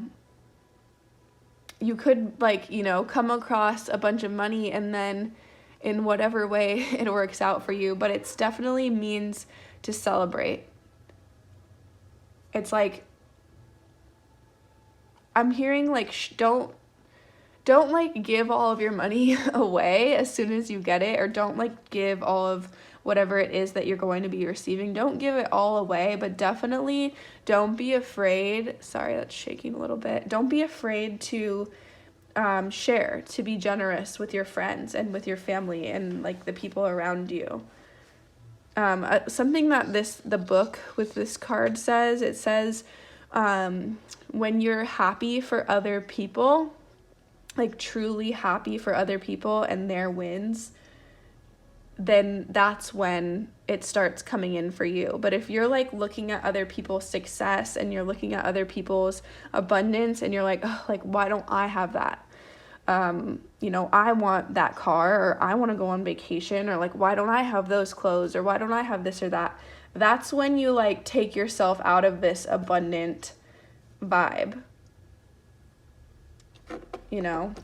you could like, you know, come across a bunch of money and then in whatever way it works out for you, but it's definitely means to celebrate. It's like, I'm hearing like, don't like give all of your money away as soon as you get it, or don't like give all of whatever it is that you're going to be receiving. Don't give it all away, but definitely don't be afraid. Sorry, that's shaking a little bit. Don't be afraid to share, to be generous with your friends and with your family and like the people around you. Something that the book with this card says, it says, when you're happy for other people, like truly happy for other people and their wins, then that's when it starts coming in for you. But if you're like looking at other people's success and you're looking at other people's abundance and you're like, oh, like, why don't I have that? You know, I want that car, or I want to go on vacation, or like, why don't I have those clothes, or why don't I have this or that? That's when you like take yourself out of this abundant vibe, you know?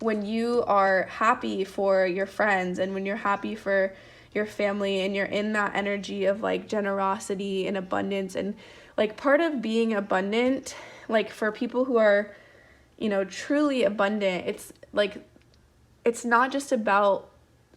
When you are happy for your friends and when you're happy for your family and you're in that energy of like generosity and abundance, and like part of being abundant, like for people who are, you know, truly abundant, it's like, it's not just about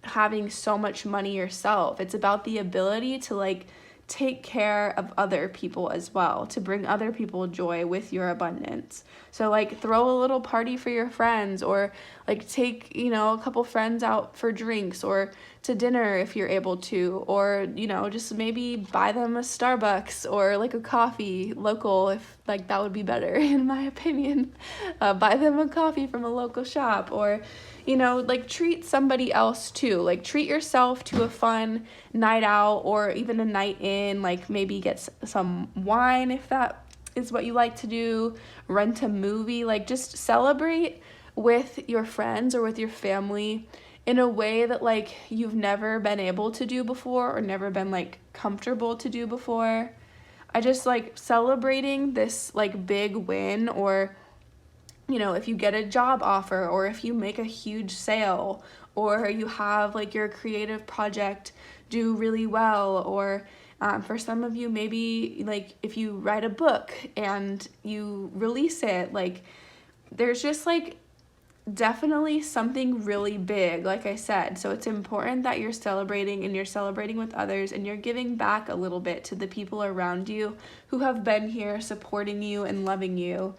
having so much money yourself. It's about the ability to like take care of other people as well, to bring other people joy with your abundance. So like throw a little party for your friends, or like take, you know, a couple friends out for drinks or to dinner if you're able to, or, you know, just maybe buy them a Starbucks or like a coffee local, if like that would be better in my opinion. Buy them a coffee from a local shop, or, you know, like treat somebody else too. Like treat yourself to a fun night out or even a night in, like maybe get some wine if that is what you like to do, rent a movie, like just celebrate with your friends or with your family in a way that like you've never been able to do before or never been like comfortable to do before. I just like celebrating this like big win, or, you know, if you get a job offer, or if you make a huge sale, or you have like your creative project do really well, or for some of you, maybe like if you write a book and you release it, like there's just like definitely something really big, like I said. So it's important that you're celebrating, and you're celebrating with others, and you're giving back a little bit to the people around you who have been here supporting you and loving you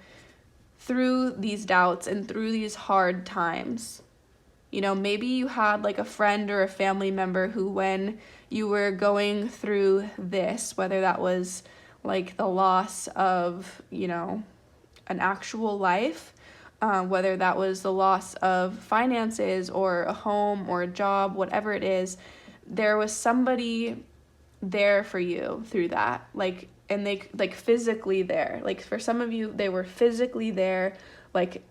through these doubts and through these hard times. You know, maybe you had like a friend or a family member who, when you were going through this, whether that was like the loss of, you know, an actual life, whether that was the loss of finances or a home or a job, whatever it is, there was somebody there for you through that. Like, and they like physically there. Like for some of you, they were physically there, like,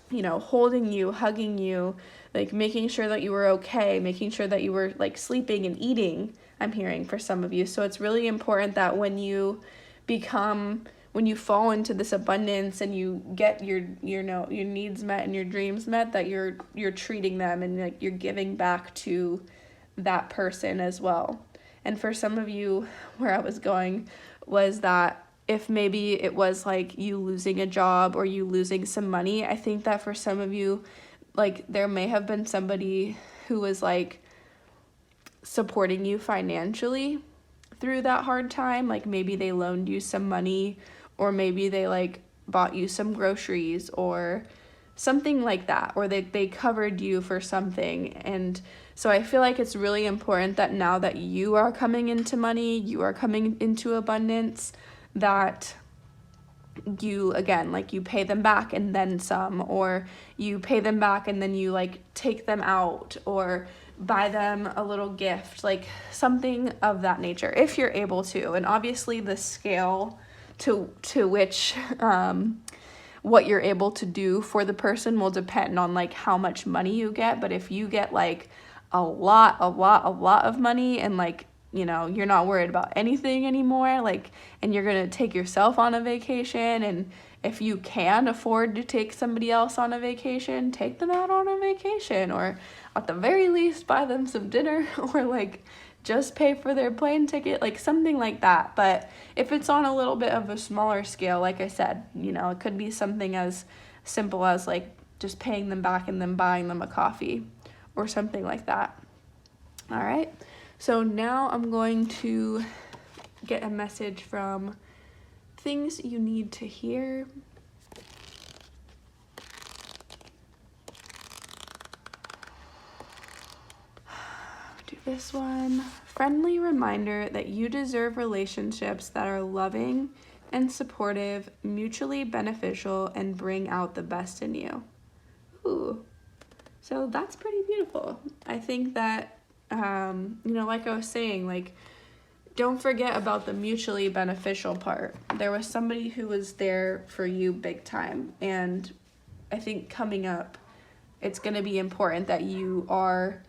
you know, holding you, hugging you, like making sure that you were okay, making sure that you were like sleeping and eating, I'm hearing for some of you. So it's really important that when you fall into this abundance and you get your needs met and your dreams met, that you're treating them and like you're giving back to that person as well. And for some of you, where I was going was that if maybe it was like you losing a job or you losing some money, I think that for some of you, like there may have been somebody who was like supporting you financially through that hard time. Like maybe they loaned you some money, or maybe they like bought you some groceries or something like that, or they covered you for something. And so I feel like it's really important that now that you are coming into money, you are coming into abundance, that you, again, like you pay them back and then some, or you pay them back and then you like take them out or buy them a little gift, like something of that nature, if you're able to. And obviously the scale to which what you're able to do for the person will depend on like how much money you get. But if you get like a lot of money, and like, you know, you're not worried about anything anymore, like, and you're gonna take yourself on a vacation, and if you can afford to take somebody else on a vacation, take them out on a vacation, or at the very least buy them some dinner, or like just pay for their plane ticket, like something like that. But if it's on a little bit of a smaller scale, like I said, you know, it could be something as simple as like just paying them back and then buying them a coffee or something like that. All right, so now I'm going to get a message from Things You Need to Hear. Do this one, friendly reminder that you deserve relationships that are loving and supportive, mutually beneficial, and bring out the best in you. Ooh, so that's pretty beautiful. I think that, like I was saying, like, don't forget about the mutually beneficial part. There was somebody who was there for you big time, and I think coming up, it's going to be important that you are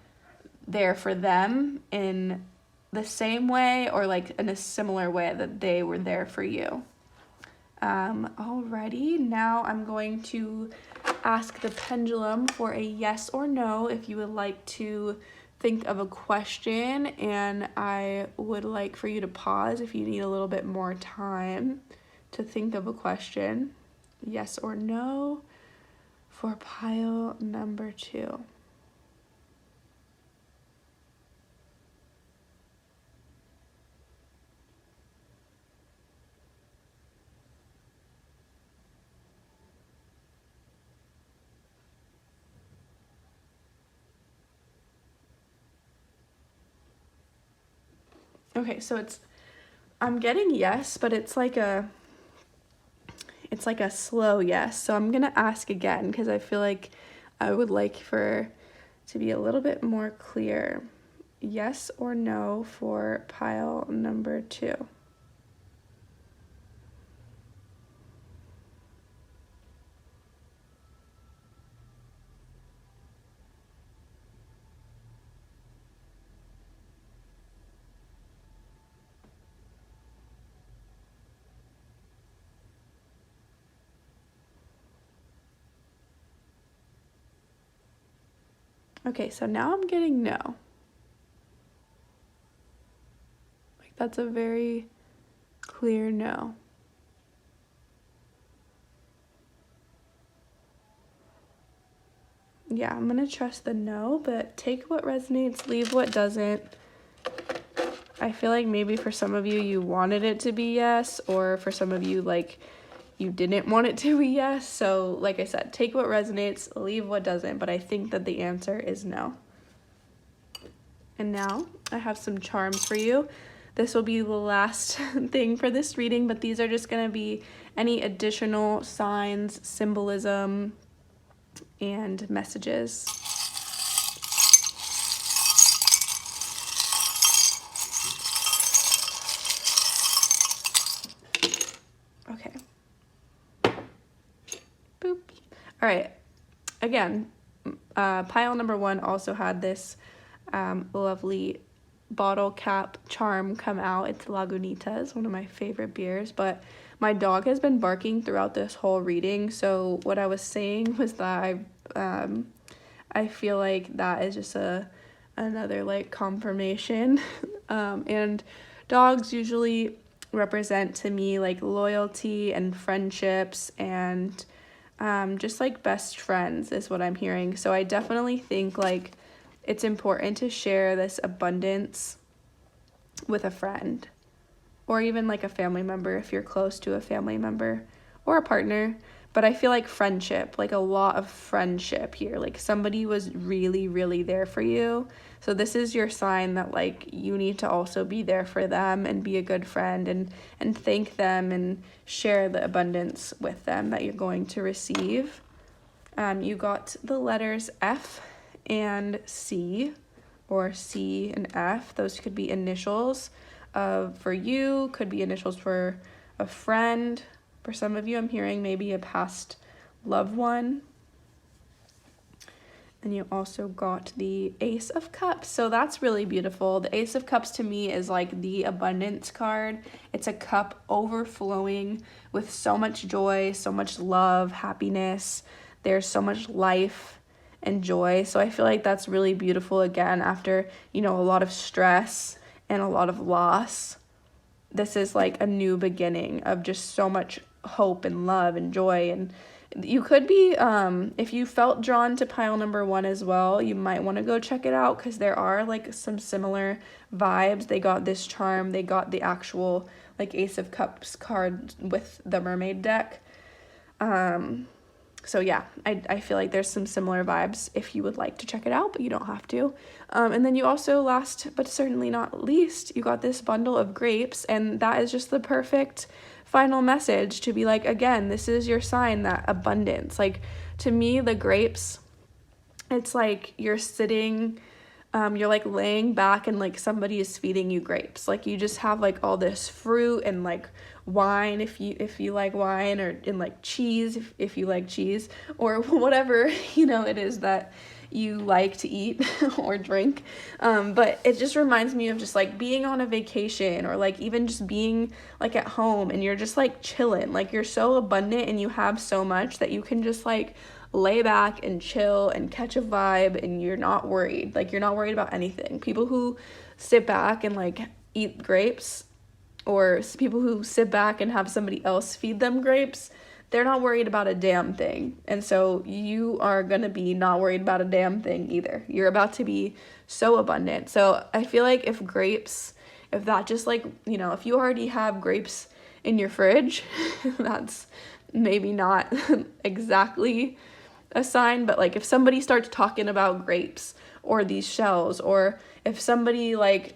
there for them in the same way or like in a similar way that they were there for you. Alrighty, now I'm going to ask the pendulum for a yes or no if you would like to think of a question, and I would like for you to pause if you need a little bit more time to think of a question. Yes or no for pile number 2. Okay, so I'm getting yes, but it's like a slow yes. So I'm gonna ask again because I feel like I would like for to be a little bit more clear. Yes or no for pile number 2. Okay, so now I'm getting no. Like that's a very clear no. Yeah, I'm gonna trust the no, but take what resonates, leave what doesn't. I feel like maybe for some of you, you wanted it to be yes, or for some of you, like, you didn't want it to be yes. So like I said, take what resonates, leave what doesn't, but I think that the answer is no. And now I have some charms for you. This will be the last thing for this reading, but these are just gonna be any additional signs, symbolism, and messages. Okay. Boop. All right. Again, pile number 1 also had this lovely bottle cap charm come out. It's Lagunitas, one of my favorite beers, but my dog has been barking throughout this whole reading, so what I was saying was that I feel like that is just another like confirmation. And dogs usually represent to me like loyalty and friendships and just like best friends is what I'm hearing. So I definitely think like it's important to share this abundance with a friend or even like a family member if you're close to a family member or a partner. But I feel like friendship, like a lot of friendship here, like somebody was really, really there for you. So this is your sign that like you need to also be there for them and be a good friend and thank them and share the abundance with them that you're going to receive. You got the letters F and C, or C and F. Those could be initials for you, could be initials for a friend. For some of you, I'm hearing maybe a past loved one. And you also got the Ace of Cups. So that's really beautiful. The Ace of Cups to me is like the abundance card. It's a cup overflowing with so much joy, so much love, happiness. There's so much life and joy. So I feel like that's really beautiful again after, a lot of stress and a lot of loss. This is like a new beginning of just so much hope and love and joy. And you could be, if you felt drawn to pile number 1 as well, you might want to go check it out because there are like some similar vibes. They got this charm, they got the actual like Ace of Cups card with the mermaid deck. So yeah, I feel like there's some similar vibes if you would like to check it out, but you don't have to. And then you also, last but certainly not least, you got this bundle of grapes, and that is just the perfect final message to be like, again, this is your sign, that abundance. Like, to me, the grapes, it's like you're sitting, you're like laying back and like somebody is feeding you grapes. Like, you just have like all this fruit and like wine if you like wine, or and like cheese if you like cheese, or whatever, you know, it is that you like to eat or drink. But it just reminds me of just like being on a vacation, or like even just being like at home and you're just like chilling. Like, you're so abundant and you have so much that you can just like lay back and chill and catch a vibe, and you're not worried. Like, you're not worried about anything. People who sit back and like eat grapes, or people who sit back and have somebody else feed them grapes, they're not worried about a damn thing. And so you are going to be not worried about a damn thing either. You're about to be so abundant. So I feel like if grapes, if that just like, you know, if you already have grapes in your fridge, that's maybe not exactly a sign, but like if somebody starts talking about grapes or these shells, or if somebody like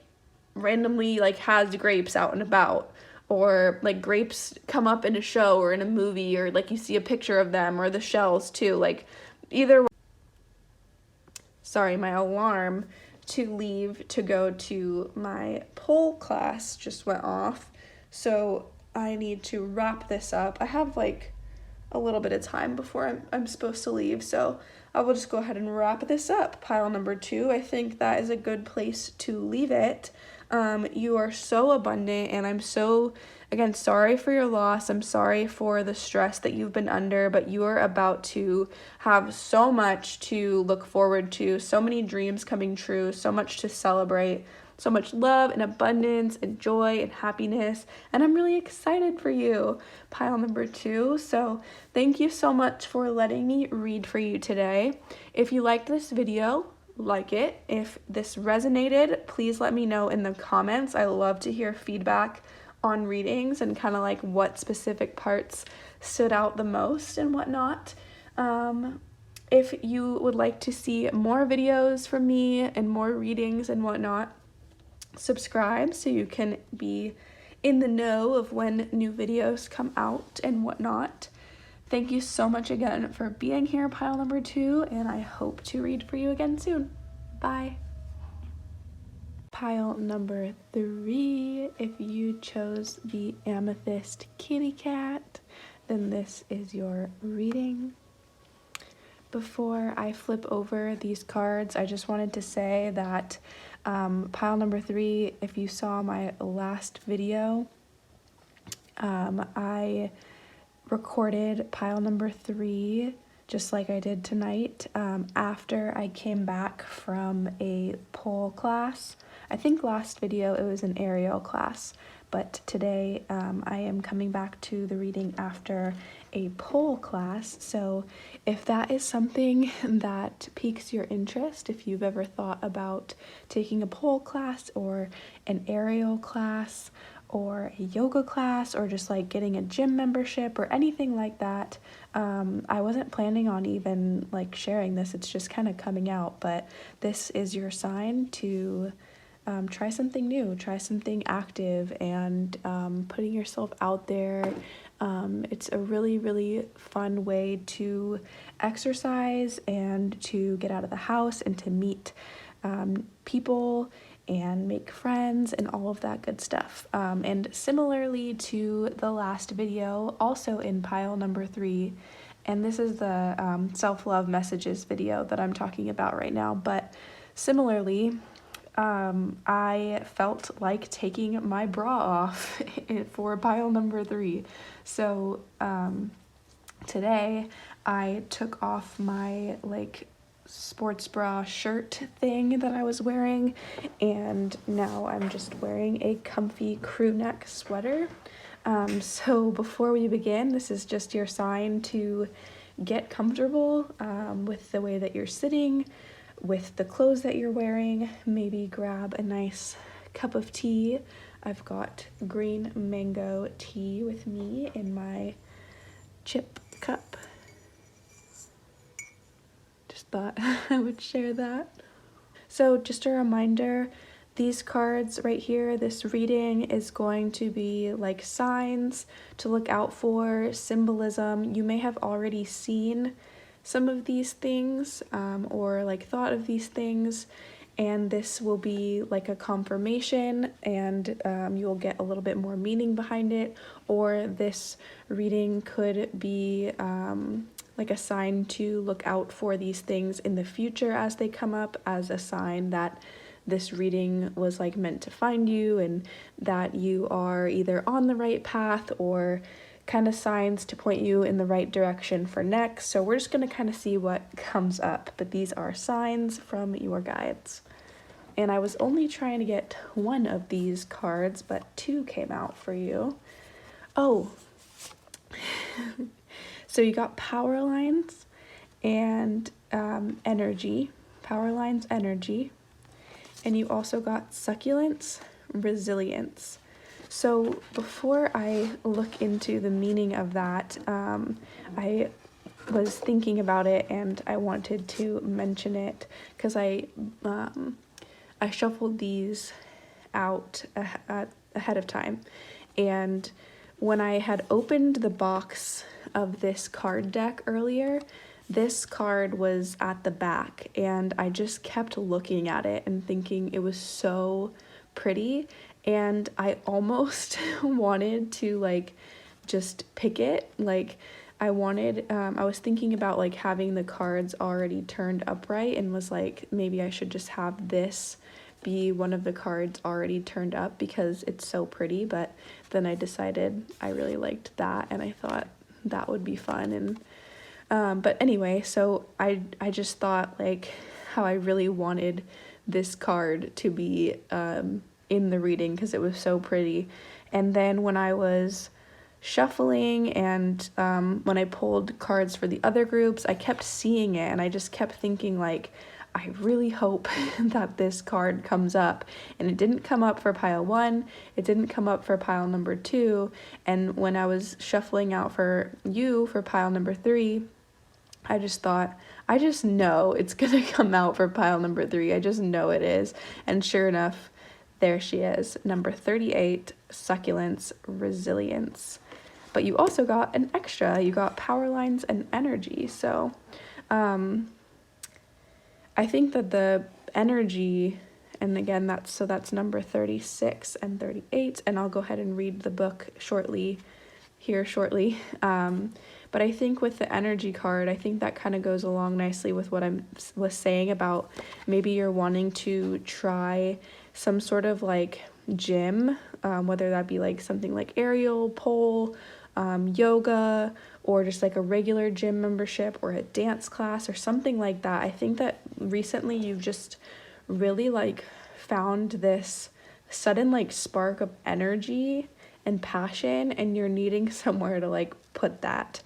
randomly like has grapes out and about, or like grapes come up in a show or in a movie, or like you see a picture of them, or the shells too, like either, sorry, my alarm to leave to go to my pole class just went off, so I need to wrap this up. I have like a little bit of time before I'm supposed to leave, so I will just go ahead and wrap this up. Pile number 2, I think that is a good place to leave it. You are so abundant, and I'm so, again, sorry for your loss. I'm sorry for the stress that you've been under, but you are about to have so much to look forward to, so many dreams coming true, so much to celebrate, so much love and abundance and joy and happiness, and I'm really excited for you, pile number 2. So thank you so much for letting me read for you today. If you liked this video, like it. If this resonated, please let me know in the comments. I love to hear feedback on readings and kind of like what specific parts stood out the most and whatnot. If you would like to see more videos from me and more readings and whatnot, subscribe so you can be in the know of when new videos come out and whatnot. Thank you so much again for being here, pile number 2, and I hope to read for you again soon. Bye. Pile number 3, if you chose the amethyst kitty cat, then this is your reading. Before I flip over these cards, I just wanted to say that pile number 3, if you saw my last video, I recorded pile number 3 just like I did tonight after I came back from a pole class. I think last video it was an aerial class, but today I am coming back to the reading after a pole class. So if that is something that piques your interest, if you've ever thought about taking a pole class or an aerial class or a yoga class, or just like getting a gym membership or anything like that, I wasn't planning on even like sharing this, it's just kind of coming out, but this is your sign to try something new, try something active, and putting yourself out there. It's a really, really fun way to exercise and to get out of the house and to meet people and make friends and all of that good stuff. And similarly to the last video, also in pile number 3, and this is the self-love messages video that I'm talking about right now, but similarly, I felt like taking my bra off for pile number 3. So today I took off my like sports bra shirt thing that I was wearing, and now I'm just wearing a comfy crew neck sweater. So before we begin, this is just your sign to get comfortable with the way that you're sitting, with the clothes that you're wearing. Maybe grab a nice cup of tea. I've got green mango tea with me in my chip cup. thought I would share that. So just a reminder, these cards right here, this reading is going to be like signs to look out for, symbolism. You may have already seen some of these things or like thought of these things, and this will be like a confirmation, and you'll get a little bit more meaning behind it, or this reading could be like a sign to look out for these things in the future as they come up, as a sign that this reading was like meant to find you and that you are either on the right path, or kind of signs to point you in the right direction for next. So we're just going to kind of see what comes up, but these are signs from your guides. And I was only trying to get one of these cards, but two came out for you. Oh, so you got power lines and energy, power lines, energy, and you also got succulence, resilience. So before I look into the meaning of that, I was thinking about it and I wanted to mention it because I shuffled these out ahead of time, and when I had opened the box of this card deck earlier, this card was at the back, and I just kept looking at it and thinking it was so pretty, and I almost wanted to like just pick it. Like I was thinking about like having the cards already turned upright, and was like, maybe I should just have this be one of the cards already turned up because it's so pretty. But then I decided I really liked that, and I thought that would be fun. And but anyway, so I just thought like how I really wanted this card to be in the reading because it was so pretty. And then when I was shuffling and when I pulled cards for the other groups, I kept seeing it, and I just kept thinking like, I really hope that this card comes up. And it didn't come up for pile 1, it didn't come up for pile number 2, and when I was shuffling out for you for pile number 3, I just thought, I just know it's gonna come out for pile number 3. I just know it is. And sure enough, there she is, number 38, succulence, resilience. But you also got an extra, you got power lines and energy. So I think that the energy, and again, that's number 36 and 38, and I'll go ahead and read the book shortly. But I think with the energy card, I think that kind of goes along nicely with what I was saying about maybe you're wanting to try some sort of like gym, whether that be like something like aerial, pole, yoga, or just like a regular gym membership or a dance class or something like that. I think that recently you've just really like found this sudden like spark of energy and passion, and you're needing somewhere to like put that.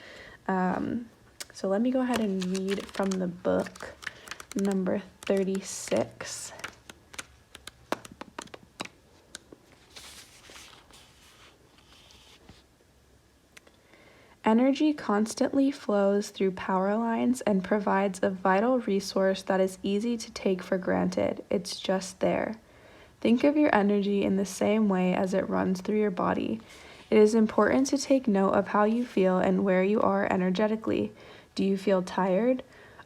So let me go ahead and read from the book, number 36. Energy constantly flows through power lines and provides a vital resource that is easy to take for granted. It's just there. Think of your energy in the same way as it runs through your body. It is important to take note of how you feel and where you are energetically. Do you feel tired?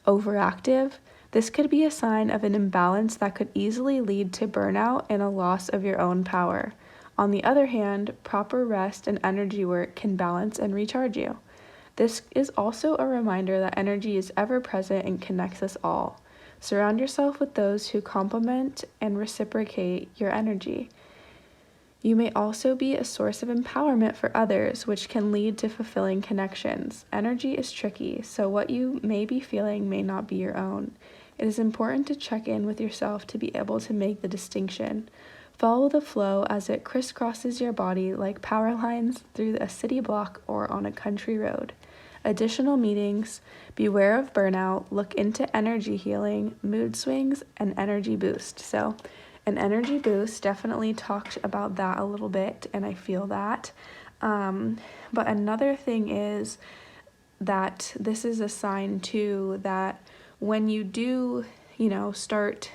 Overactive? This could be a sign of an imbalance that could easily lead to burnout and a loss of your own power. On the other hand, proper rest and energy work can balance and recharge you. This is also a reminder that energy is ever present and connects us all. Surround yourself with those who complement and reciprocate your energy. You may also be a source of empowerment for others, which can lead to fulfilling connections. Energy is tricky, so what you may be feeling may not be your own. It is important to check in with yourself to be able to make the distinction. Follow the flow as it crisscrosses your body like power lines through a city block or on a country road. Additional meetings, beware of burnout, look into energy healing, mood swings, and energy boost. So an energy boost, definitely talked about that a little bit, and I feel that. But another thing is that this is a sign too that when you do, start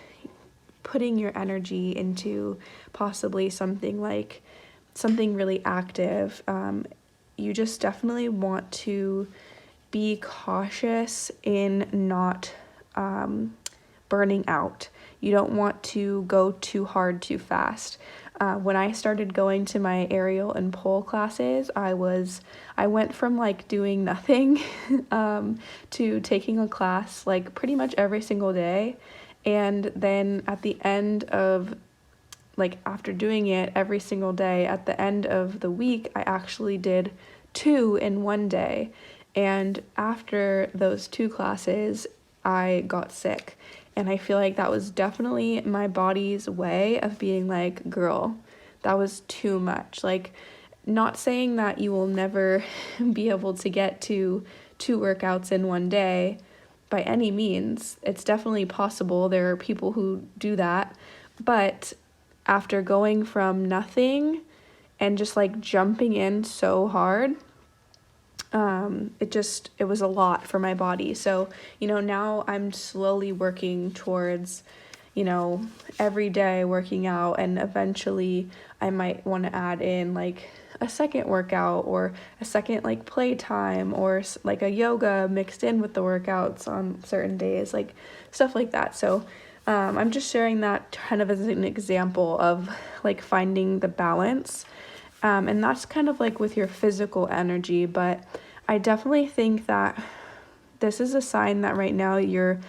putting your energy into possibly something really active, you just definitely want to be cautious in not burning out. You don't want to go too hard too fast. When I started going to my aerial and pole classes, I went from doing nothing to taking a class pretty much every single day. And then at the end of after doing it every single day, at the end of the week, I actually did 2 in one day. And after those 2 classes, I got sick. And I feel like that was definitely my body's way of being like, girl, that was too much. Not saying that you will never be able to get to 2 workouts in one day by any means. It's definitely possible. There are people who do that. But after going from nothing and just jumping in so hard, it was a lot for my body. So, now I'm slowly working towards, every day working out, and eventually I might want to add in a second workout or a second playtime or a yoga mixed in with the workouts on certain days, stuff like that. So I'm just sharing that kind of as an example of finding the balance. And that's kind of with your physical energy, but I definitely think that this is a sign that right now your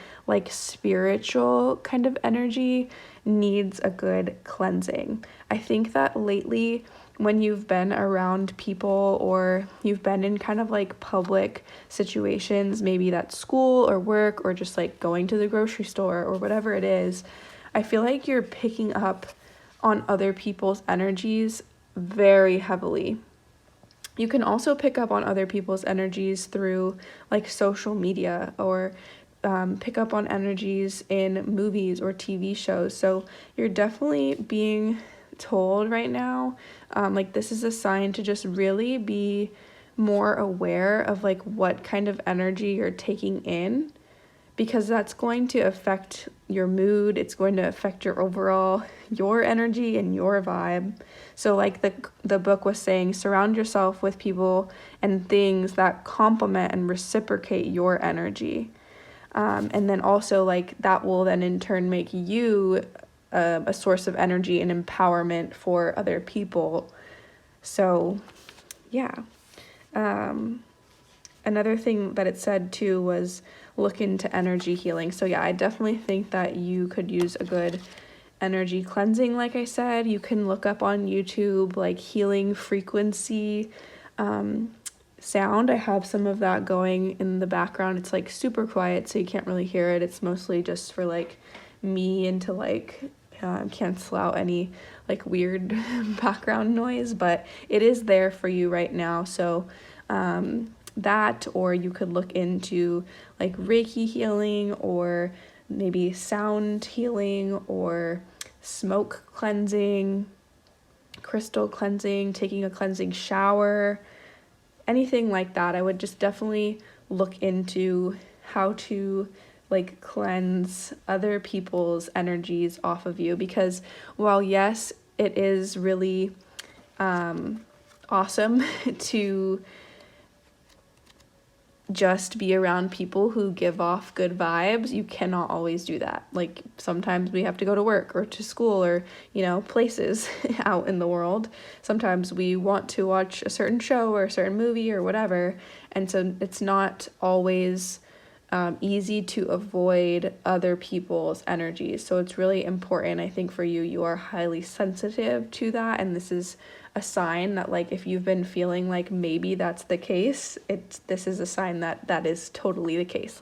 spiritual kind of energy needs a good cleansing. I think that lately when you've been around people or you've been in kind of public situations, maybe that's school or work or just going to the grocery store or whatever it is, I feel like you're picking up on other people's energies very heavily. You can also pick up on other people's energies through social media or pick up on energies in movies or TV shows. So you're definitely being told right now, this is a sign to just really be more aware of what kind of energy you're taking in, because that's going to affect your mood. It's going to affect your energy and your vibe. So the book was saying, surround yourself with people and things that complement and reciprocate your energy. And then also that will then in turn make you a source of energy and empowerment for other people. So yeah. Another thing that it said too was look into energy healing. So yeah, I definitely think that you could use a good energy cleansing. Like I said, you can look up on YouTube healing frequency sound. I have some of that going in the background. It's super quiet, so you can't really hear it. It's mostly just for me and to cancel out any weird background noise, but it is there for you right now. So that, or you could look into Reiki healing, or maybe sound healing, or smoke cleansing, crystal cleansing, taking a cleansing shower, anything like that. I would just definitely look into how to cleanse other people's energies off of you, because while yes, it is really awesome to just be around people who give off good vibes, you cannot always do that. Sometimes we have to go to work or to school or, places out in the world. Sometimes we want to watch a certain show or a certain movie or whatever. And so it's not always easy to avoid other people's energies. So it's really important, I think, for you. You are highly sensitive to that. And this is a sign that if you've been feeling maybe that's the case, this is a sign that is totally the case.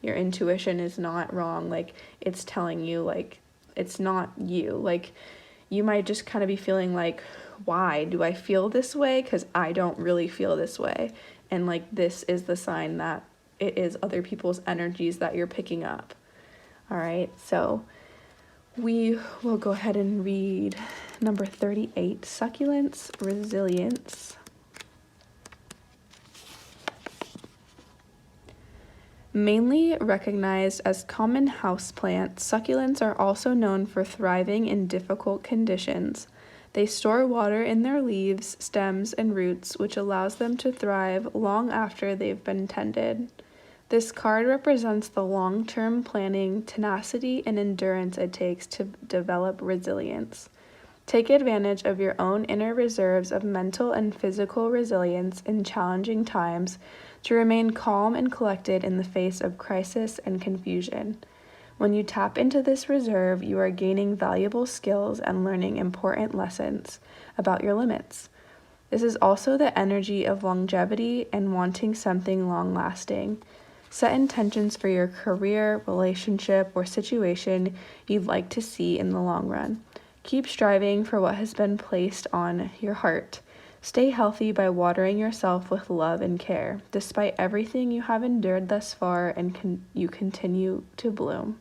Your intuition is not wrong. It's telling you it's not you. You might just kind of be feeling why do I feel this way? Because I don't really feel this way. And this is the sign that it is other people's energies that you're picking up. All right, so we will go ahead and read number 38, Succulents, Resilience. Mainly recognized as common houseplants, succulents are also known for thriving in difficult conditions. They store water in their leaves, stems, and roots, which allows them to thrive long after they've been tended. This card represents the long-term planning, tenacity, and endurance it takes to develop resilience. Take advantage of your own inner reserves of mental and physical resilience in challenging times to remain calm and collected in the face of crisis and confusion. When you tap into this reserve, you are gaining valuable skills and learning important lessons about your limits. This is also the energy of longevity and wanting something long-lasting. Set intentions for your career, relationship, or situation you'd like to see in the long run. Keep striving for what has been placed on your heart. Stay healthy by watering yourself with love and care. Despite everything you have endured thus far, you continue to bloom.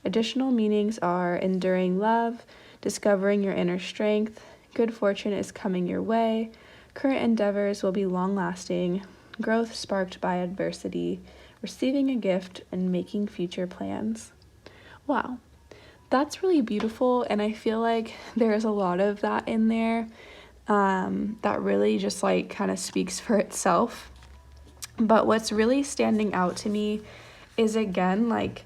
Additional meanings are enduring love, discovering your inner strength, good fortune is coming your way, current endeavors will be long-lasting, growth sparked by adversity, receiving a gift, and making future plans. Wow, that's really beautiful, and I feel like there's a lot of that in there that really just like kind of speaks for itself. But what's really standing out to me is, again, like,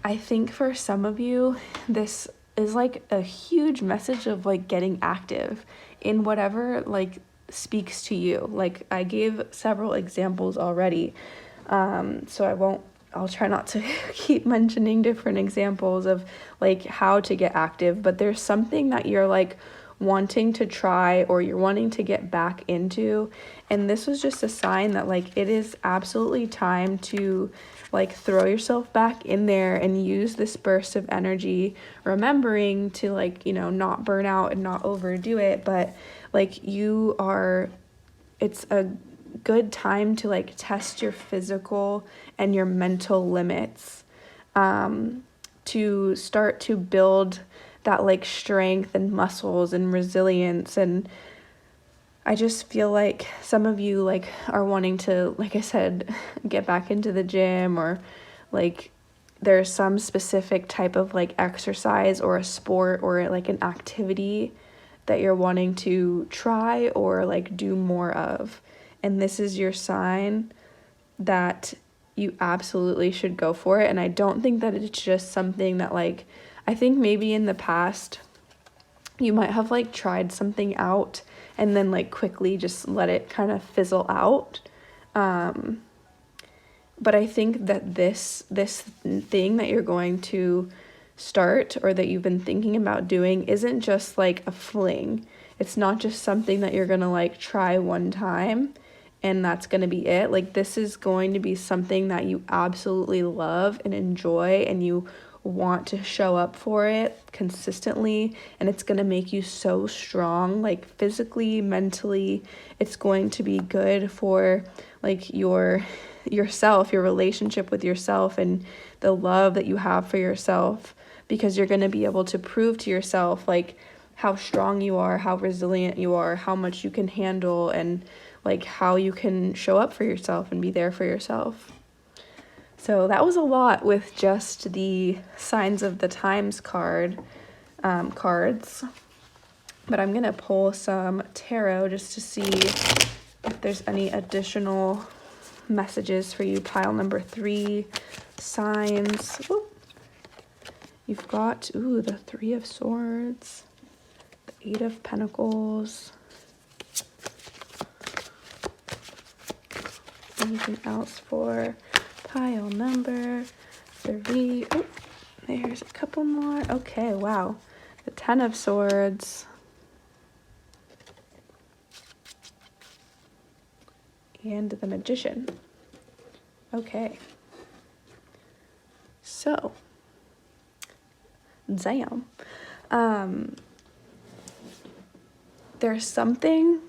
I think for some of you, this is like a huge message of like getting active in whatever like speaks to you. Like, I gave several examples already, so I'll try not to keep mentioning different examples of like how to get active, but there's something that you're like wanting to try or you're wanting to get back into, and this was just a sign that like it is absolutely time to like throw yourself back in there and use this burst of energy, remembering to like, you know, not burn out and not overdo it, but like it's a good time to like test your physical and your mental limits, to start to build that like strength and muscles and resilience. And I just feel like some of you like are wanting to, like I said, get back into the gym, or like there's some specific type of like exercise or a sport or like an activity that you're wanting to try or like do more of. And this is your sign that you absolutely should go for it. And I don't think that it's just something that like, I think maybe in the past you might have like tried something out and then like quickly just let it kind of fizzle out. But I think that this thing that you're going to start or that you've been thinking about doing isn't just like a fling. It's not just something that you're gonna like try one time and that's gonna be it. Like, this is going to be something that you absolutely love and enjoy, and you want to show up for it consistently, and it's going to make you so strong, like physically, mentally. It's going to be good for like yourself, your relationship with yourself, and the love that you have for yourself, because you're going to be able to prove to yourself like how strong you are, how resilient you are, how much you can handle, and like how you can show up for yourself and be there for yourself. So that was a lot with just the signs of the times cards. But I'm going to pull some tarot just to see if there's any additional messages for you. Pile number 3, signs. Ooh. You've got, the 3 of Swords, the 8 of Pentacles. Anything else for pile number 3? Oh, there's a couple more. Okay, wow. The 10 of Swords. And the Magician. Okay. So, damn. There's something,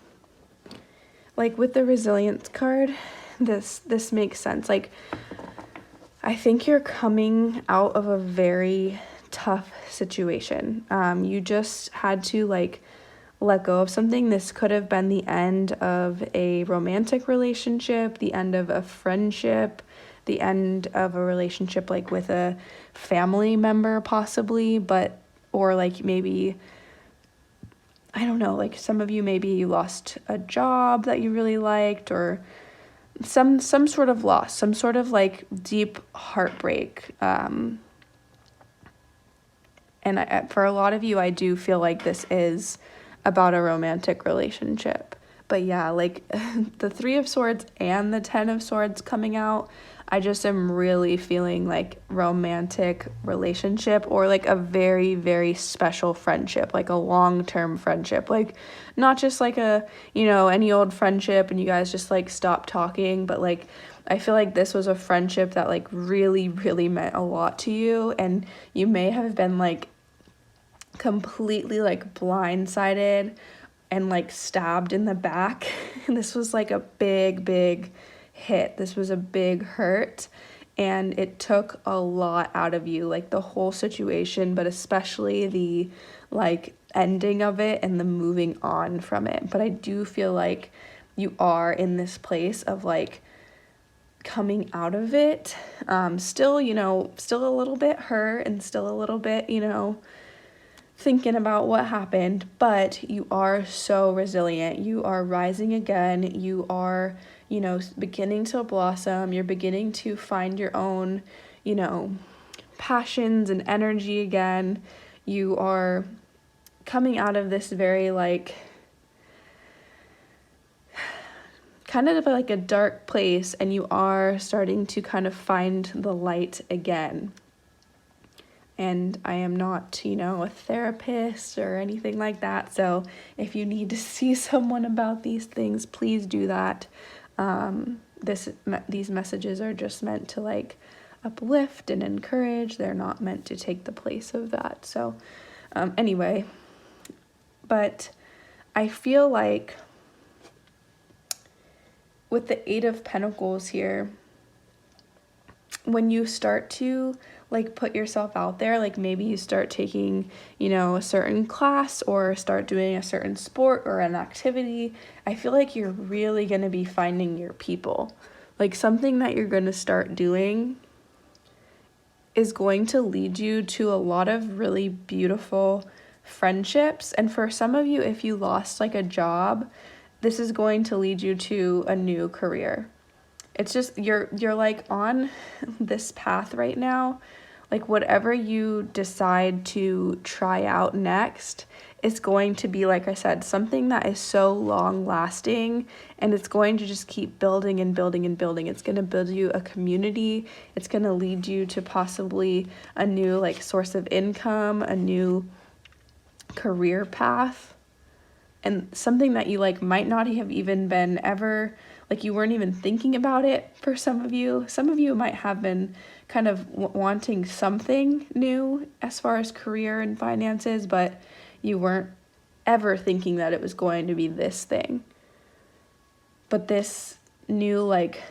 like with the Resilience card, this makes sense. Like, I think you're coming out of a very tough situation. You just had to like let go of something. This could have been the end of a romantic relationship, the end of a friendship, the end of a relationship, like with a family member possibly, or like maybe, I don't know, like some of you, maybe you lost a job that you really liked, or some sort of loss, some sort of like deep heartbreak. And for a lot of you, I do feel like this is about a romantic relationship. But yeah, like the 3 of Swords and the 10 of Swords coming out, I just am really feeling like romantic relationship, or like a very, very special friendship, like a long-term friendship, like not just like a, any old friendship and you guys just like stop talking, but like I feel like this was a friendship that like really, really meant a lot to you, and you may have been like completely like blindsided and like stabbed in the back. And this was like a big, big hit. This was a big hurt, and it took a lot out of you, like the whole situation, but especially the like ending of it and the moving on from it. But I do feel like you are in this place of like coming out of it, still a little bit hurt and still a little bit thinking about what happened, but you are so resilient. You are rising again. You are beginning to blossom. You're beginning to find your own passions and energy again. You are coming out of this very like kind of like a dark place, and you are starting to kind of find the light again. And I am not, a therapist or anything like that. So if you need to see someone about these things, please do that. These messages are just meant to like uplift and encourage. They're not meant to take the place of that. So anyway, but I feel like with the 8 of Pentacles here, when you start to like put yourself out there, like maybe you start taking, a certain class or start doing a certain sport or an activity, I feel like you're really going to be finding your people. Like something that you're going to start doing is going to lead you to a lot of really beautiful friendships. And for some of you, if you lost like a job, this is going to lead you to a new career. It's just, you're like on this path right now. Like whatever you decide to try out next, it's going to be, like I said, something that is so long lasting, and it's going to just keep building and building and building. It's going to build you a community. It's going to lead you to possibly a new like source of income, a new career path, and something that you like might not have even been ever, like you weren't even thinking about it. For some of you might have been kind of wanting something new as far as career and finances, but you weren't ever thinking that it was going to be this thing. But this new like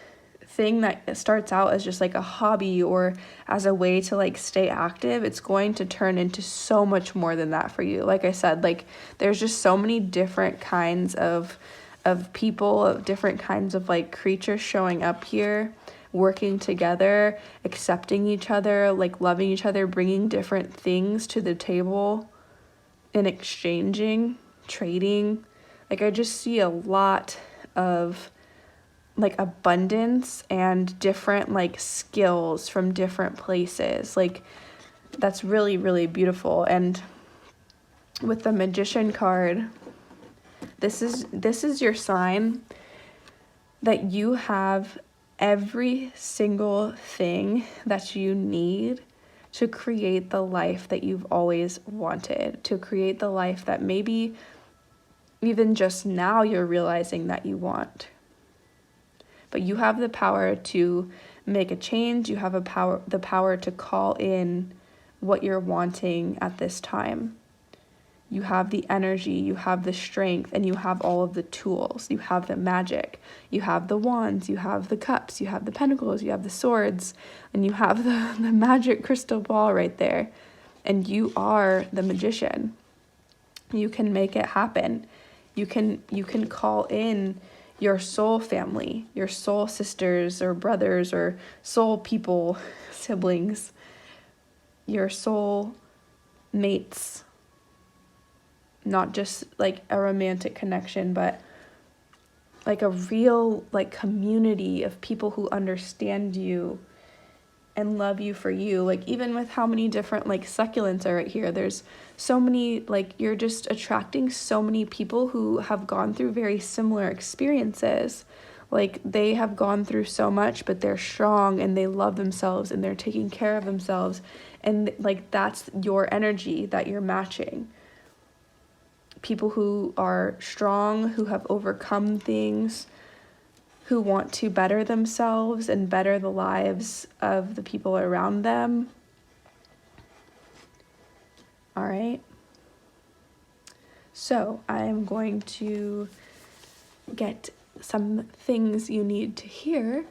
thing that starts out as just like a hobby or as a way to like stay active, it's going to turn into so much more than that for you. Like I said, like there's just so many different kinds of people, of different kinds of like creatures showing up here, working together, accepting each other, like loving each other, bringing different things to the table and exchanging, trading. Like I just see a lot of like abundance and different like skills from different places. Like that's really, really beautiful. And with the Magician card, this is your sign that you have every single thing that you need to create the life that you've always wanted, to create the life that maybe even just now you're realizing that you want. But you have the power to make a change. You have the power to call in what you're wanting at this time. You have the energy, you have the strength, and you have all of the tools. You have the magic, you have the wands, you have the cups, you have the pentacles, you have the swords, and you have the magic crystal ball right there. And you are the magician. You can make it happen. You can call in, your soul family, your soul sisters or brothers or soul people, siblings, your soul mates, not just like a romantic connection, but like a real like community of people who understand you and love you for you. Like even with how many different like succulents are right here, there's so many, like you're just attracting so many people who have gone through very similar experiences. Like they have gone through so much, but they're strong and they love themselves and they're taking care of themselves, and like that's your energy that you're matching. People who are strong, who have overcome things, who want to better themselves and better the lives of the people around them. All right. So I am going to get some things you need to hear.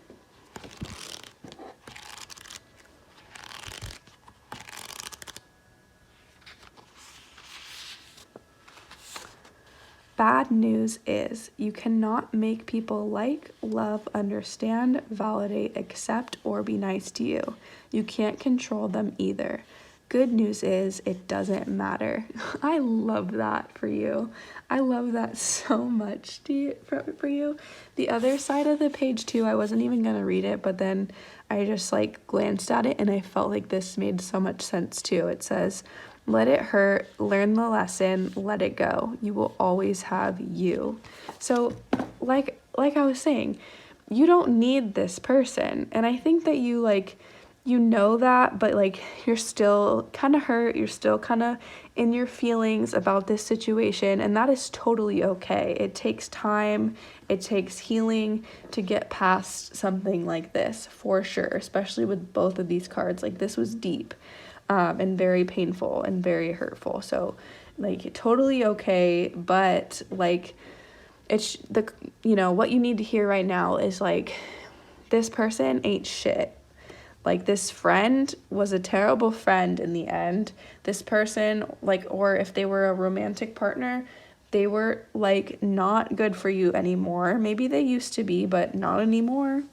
Bad news is you cannot make people like, love, understand, validate, accept, or be nice to you. You can't control them either. Good news is it doesn't matter. I love that for you. I love that so much for you. The other side of the page too, I wasn't even gonna read it, but then I just like glanced at it and I felt like this made so much sense too. It says, let it hurt, learn the lesson, let it go. You will always have you. So like I was saying, you don't need this person. And I think that you like, you know that, but like you're still kind of hurt. You're still kind of in your feelings about this situation, and that is totally okay. It takes time. It takes healing to get past something like this, for sure, especially with both of these cards. Like this was deep. And very painful and very hurtful. So like totally okay, but like it's what you need to hear right now is like, this person ain't shit. Like this friend was a terrible friend in the end. This person, like, or if they were a romantic partner, they were like not good for you anymore. Maybe they used to be, but not anymore.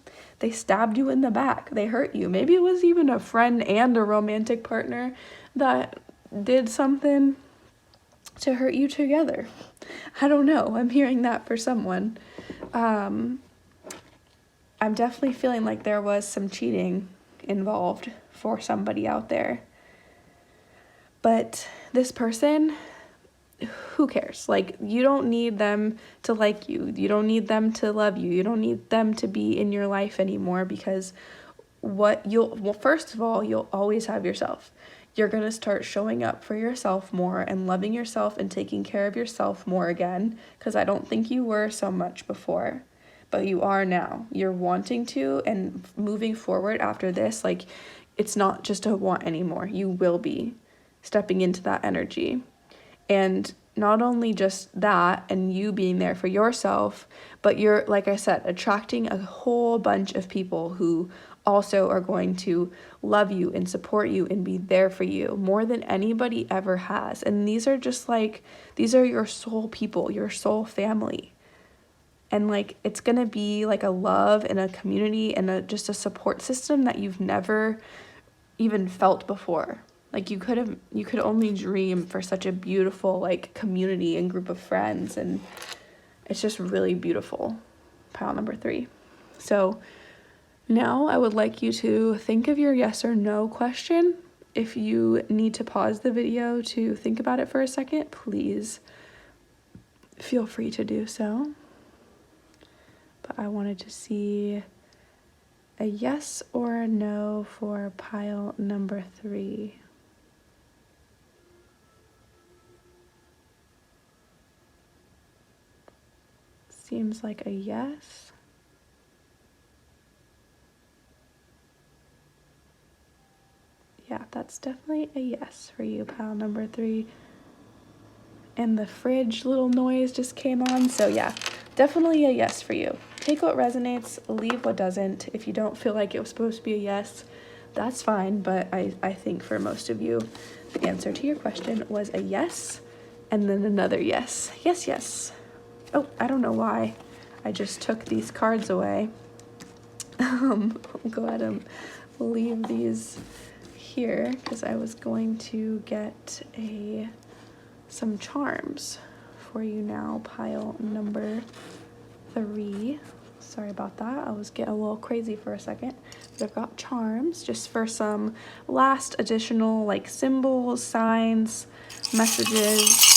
They stabbed you in the back. They hurt you. Maybe it was even a friend and a romantic partner that did something to hurt you together. I don't know. I'm hearing that for someone. I'm definitely feeling like there was some cheating involved for somebody out there. But this person, who cares? Like, you don't need them to like you. You don't need them to love you. You don't need them to be in your life anymore, because first of all, you'll always have yourself. You're going to start showing up for yourself more and loving yourself and taking care of yourself more again, because I don't think you were so much before, but you are now. You're wanting to, and moving forward after this, like, it's not just a want anymore. You will be stepping into that energy. And not only just that and you being there for yourself, but you're, like I said, attracting a whole bunch of people who also are going to love you and support you and be there for you more than anybody ever has. And these are your soul people, your soul family. And like, it's going to be like a love and a community and just a support system that you've never even felt before. Like you could only dream for such a beautiful like community and group of friends, and it's just really beautiful. Pile number 3. So now I would like you to think of your yes or no question. If you need to pause the video to think about it for a second, please feel free to do so. But I wanted to see a yes or a no for pile number 3. Seems like a yes. Yeah, that's definitely a yes for you, pile number 3. And the fridge little noise just came on, so yeah, definitely a yes for you. Take what resonates, leave what doesn't. If you don't feel like it was supposed to be a yes, that's fine, but I think for most of you, the answer to your question was a yes, and then another yes. Yes, yes. Oh, I don't know why I just took these cards away. I'll go ahead and leave these here because I was going to get some charms for you now. Pile number 3. Sorry about that. I was getting a little crazy for a second. But I've got charms just for some last additional like symbols, signs, messages.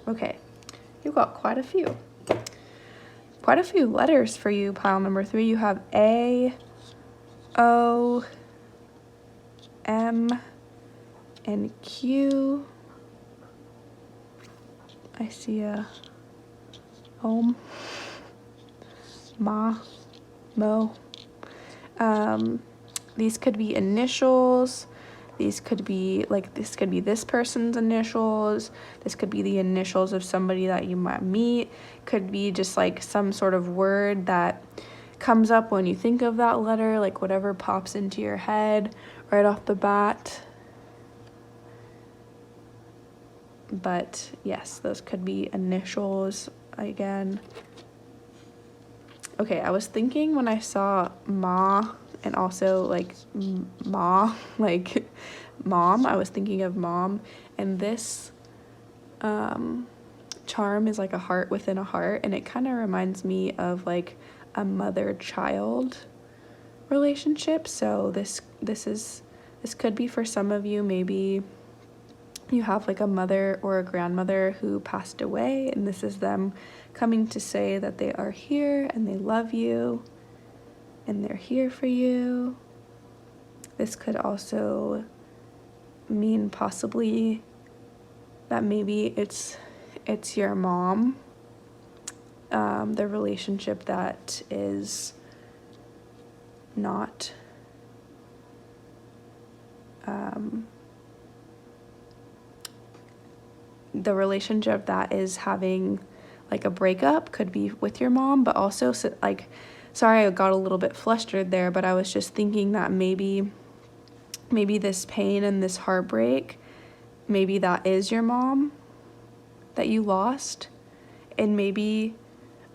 Okay, you've got quite a few letters for you, pile number 3. You have A, O, M, and Q. I see a Om, Ma, Mo. These could be initials. These could be like, this could be this person's initials. This could be the initials of somebody that you might meet. Could be just like some sort of word that comes up when you think of that letter, like whatever pops into your head right off the bat. But yes, those could be initials again. Okay, I was thinking when I saw Ma and also like Ma, like mom, I was thinking of mom, and this charm is like a heart within a heart, and it kind of reminds me of like a mother-child relationship. So this could be for some of you, maybe you have like a mother or a grandmother who passed away, and this is them coming to say that they are here and they love you and they're here for you. This could also mean possibly that maybe it's your mom, the relationship that is not the relationship that is having like a breakup could be with your mom, but also like, sorry, I got a little bit flustered there, but I was just thinking that maybe this pain and this heartbreak, maybe that is your mom that you lost. And maybe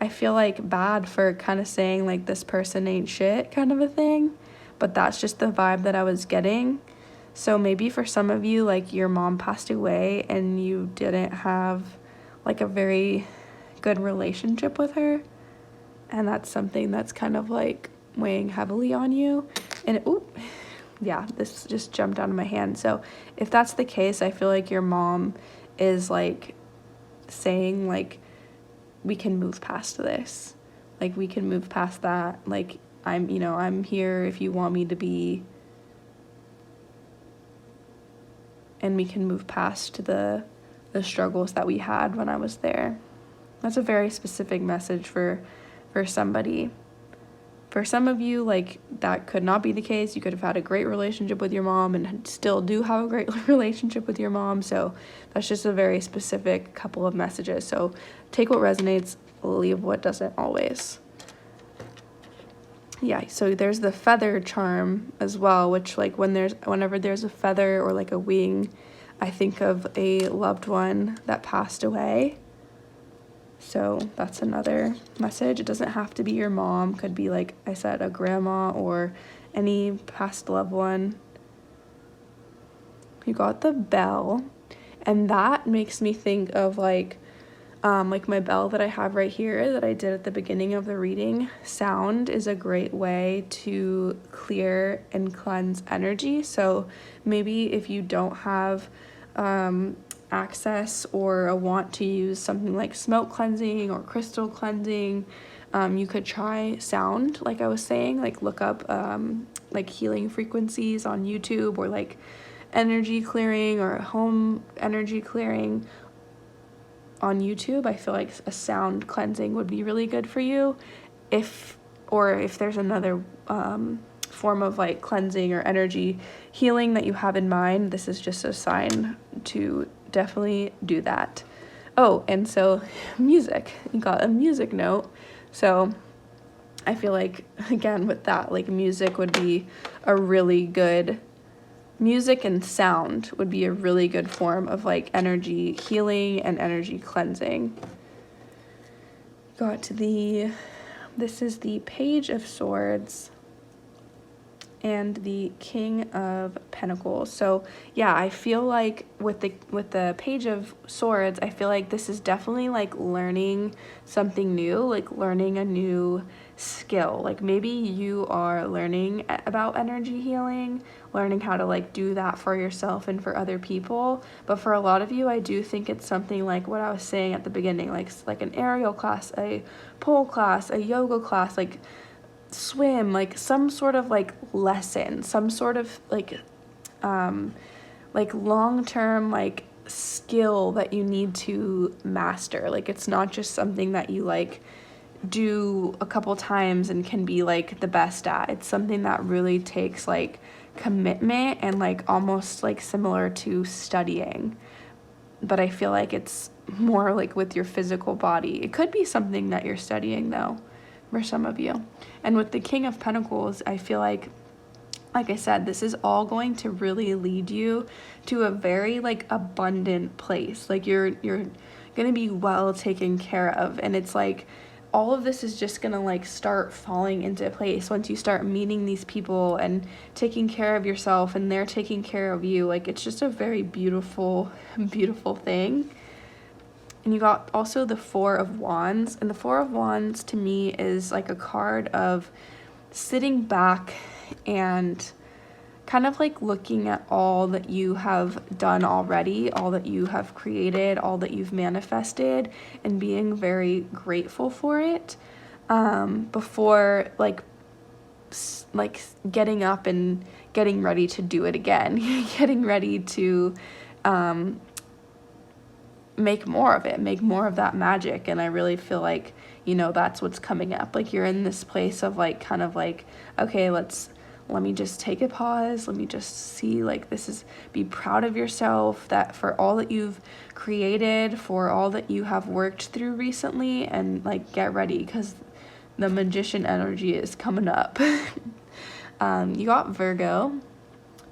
I feel like bad for kind of saying like this person ain't shit kind of a thing, but that's just the vibe that I was getting. So maybe for some of you, like your mom passed away and you didn't have like a very good relationship with her, and that's something that's kind of like weighing heavily on you. And yeah, this just jumped out of my hand. So if that's the case, I feel like your mom is like saying like, we can move past this, like we can move past that, like I'm here if you want me to be, and we can move past the struggles that we had when I was there. That's a very specific message for somebody. For some of you, like, that could not be the case. You could have had a great relationship with your mom and still do have a great relationship with your mom. So that's just a very specific couple of messages. So take what resonates, leave what doesn't always. Yeah, so there's the feather charm as well, which like whenever there's a feather or like a wing, I think of a loved one that passed away. So that's another message. It doesn't have to be your mom. Could be, like I said, a grandma or any past loved one. You got the bell, and that makes me think of like my bell that I have right here that I did at the beginning of the reading. Sound is a great way to clear and cleanse energy. So maybe if you don't have access or a want to use something like smoke cleansing or crystal cleansing, you could try sound, like I was saying, like look up like healing frequencies on YouTube, or like energy clearing or home energy clearing on YouTube. I feel like a sound cleansing would be really good for you. If there's another form of like cleansing or energy healing that you have in mind, this is just a sign to definitely do that. Oh, and so music, you got a music note. So I feel like, again, with that, like music would be a really good music and sound would be a really good form of like energy healing and energy cleansing. This is the Page of Swords and the King of Pentacles. So yeah, I feel like with the Page of Swords, I feel like this is definitely like learning something new, like learning a new skill. Like maybe you are learning about energy healing, learning how to like do that for yourself and for other people. But for a lot of you, I do think it's something like what I was saying at the beginning, like an aerial class, a pole class, a yoga class, like swim, like some sort of like lesson, some sort of like long-term like skill that you need to master. Like it's not just something that you like do a couple times and can be like the best at. It's something that really takes like commitment and like almost like similar to studying, but I feel like it's more like with your physical body. It could be something that you're studying though for some of you. And with the King of Pentacles, I feel like I said, this is all going to really lead you to a very like abundant place. Like you're gonna be well taken care of, and it's like all of this is just gonna like start falling into place once you start meeting these people and taking care of yourself and they're taking care of you. Like it's just a very beautiful thing. And you got also the Four of Wands, and the Four of Wands to me is like a card of sitting back and kind of like looking at all that you have done already, all that you have created, all that you've manifested, and being very grateful for it, before like getting up and getting ready to do it again, getting ready to make more of it, make more of that magic. And I really feel like, you know, that's what's coming up. Like you're in this place of like kind of like, okay, let me just take a pause. Let me just see, like, this is, be proud of yourself, that for all that you've created, for all that you have worked through recently, and like get ready because the Magician energy is coming up. You got Virgo,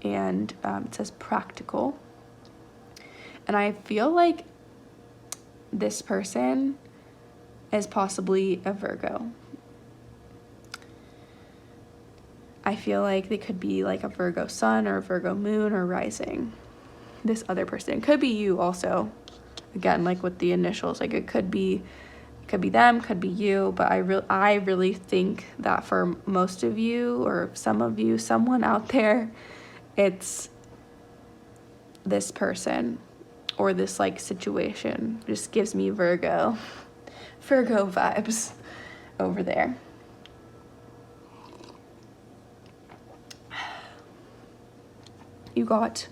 and it says practical. And I feel like this person is possibly a Virgo. I feel like they could be like a Virgo sun or a Virgo moon or rising. This other person could be you also. Again, like with the initials, like it could be them, could be you, but I really think that for most of you or some of you, someone out there, it's this person or this like situation. Just gives me Virgo vibes over there. You got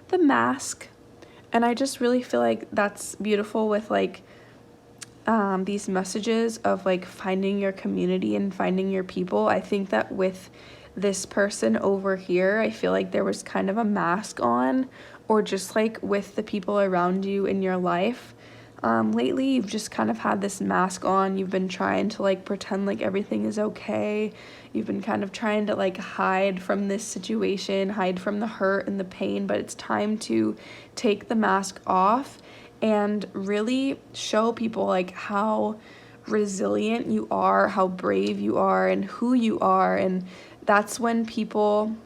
the Mask, and I just really feel like that's beautiful with like these messages of like finding your community and finding your people. I think that with this person over here, I feel like there was kind of a mask on, or just like with the people around you in your life. Lately, you've just kind of had this mask on. You've been trying to like pretend like everything is okay. You've been kind of trying to like hide from this situation, hide from the hurt and the pain, but it's time to take the mask off and really show people like how resilient you are, how brave you are, and who you are. And that's when people,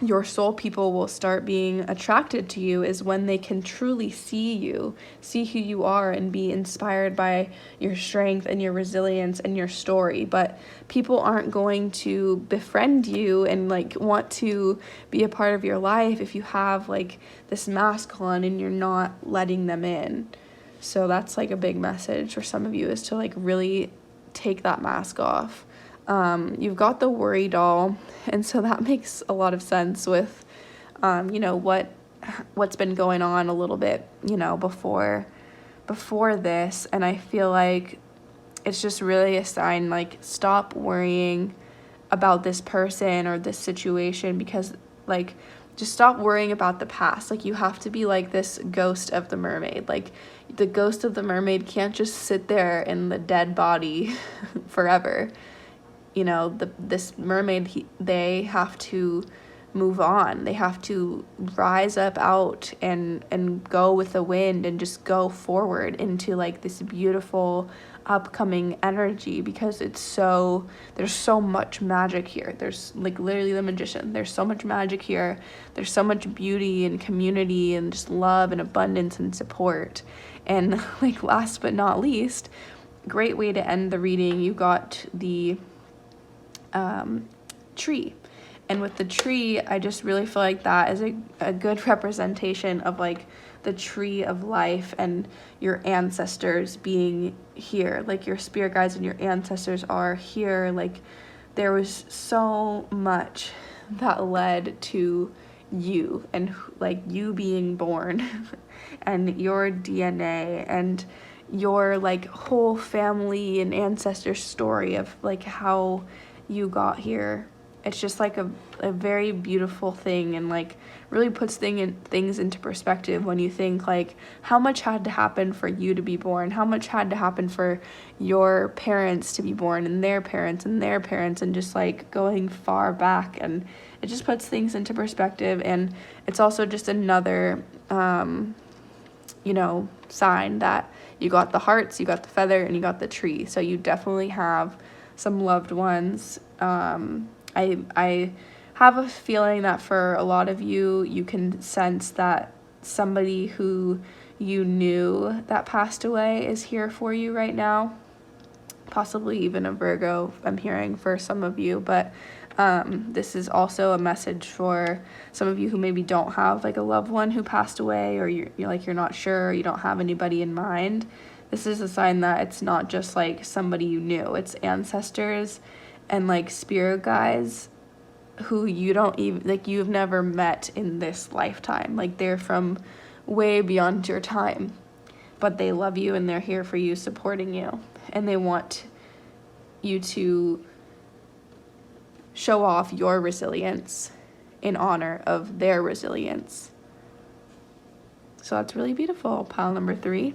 your soul people, will start being attracted to you, is when they can truly see you, see who you are, and be inspired by your strength and your resilience and your story. But people aren't going to befriend you and like want to be a part of your life if you have like this mask on and you're not letting them in. So that's like a big message for some of you, is to like really take that mask off. You've got the Worry doll, and so that makes a lot of sense with, you know, what's been going on a little bit, you know, before this. And I feel like it's just really a sign, like, stop worrying about this person or this situation, because like, just stop worrying about the past. Like, you have to be like this ghost of the mermaid. Like, the ghost of the mermaid can't just sit there in the dead body forever. You know, this mermaid, they have to move on. They have to rise up out and go with the wind and just go forward into like this beautiful upcoming energy, because there's so much magic here. There's like literally the magician. There's so much magic here. There's so much beauty and community and just love and abundance and support. And like last but not least, great way to end the reading, you got the tree. And with the tree, I just really feel like that is a good representation of like the tree of life and your ancestors being here. Like your spirit guides and your ancestors are here. Like there was so much that led to you and like you being born and your DNA and your like whole family and ancestor story of like how you got here. It's just like a very beautiful thing, and like really puts things into perspective when you think like how much had to happen for you to be born, how much had to happen for your parents to be born and their parents and their parents, and just like going far back. And it just puts things into perspective. And it's also just another sign that you got the hearts, you got the feather, and you got the tree. So you definitely have some loved ones. I have a feeling that for a lot of you, you can sense that somebody who you knew that passed away is here for you right now. Possibly even a Virgo, I'm hearing, for some of you. But this is also a message for some of you who maybe don't have like a loved one who passed away, or you're not sure, you don't have anybody in mind. This is a sign that it's not just like somebody you knew, it's ancestors and like spirit guides who you don't even, like you've never met in this lifetime. Like they're from way beyond your time, but they love you and they're here for you, supporting you, and they want you to show off your resilience in honor of their resilience. So that's really beautiful, pile number 3.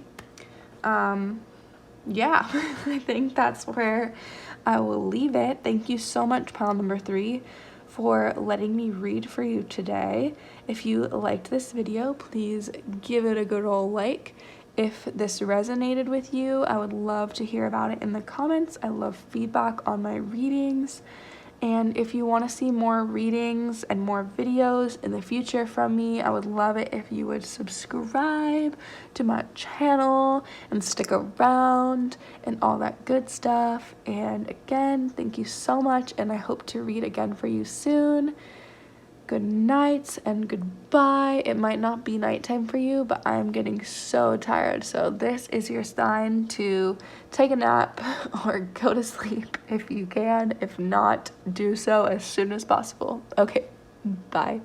Yeah, I think that's where I will leave it. Thank you so much, pile number 3, for letting me read for you today. If you liked this video, please give it a good old like. If this resonated with you, I would love to hear about it in the comments. I love feedback on my readings. And if you want to see more readings and more videos in the future from me, I would love it if you would subscribe to my channel and stick around and all that good stuff. And again, thank you so much, and I hope to read again for you soon. Good night and goodbye. It might not be nighttime for you, but I'm getting so tired. So this is your sign to take a nap or go to sleep if you can. If not, do so as soon as possible. Okay, bye.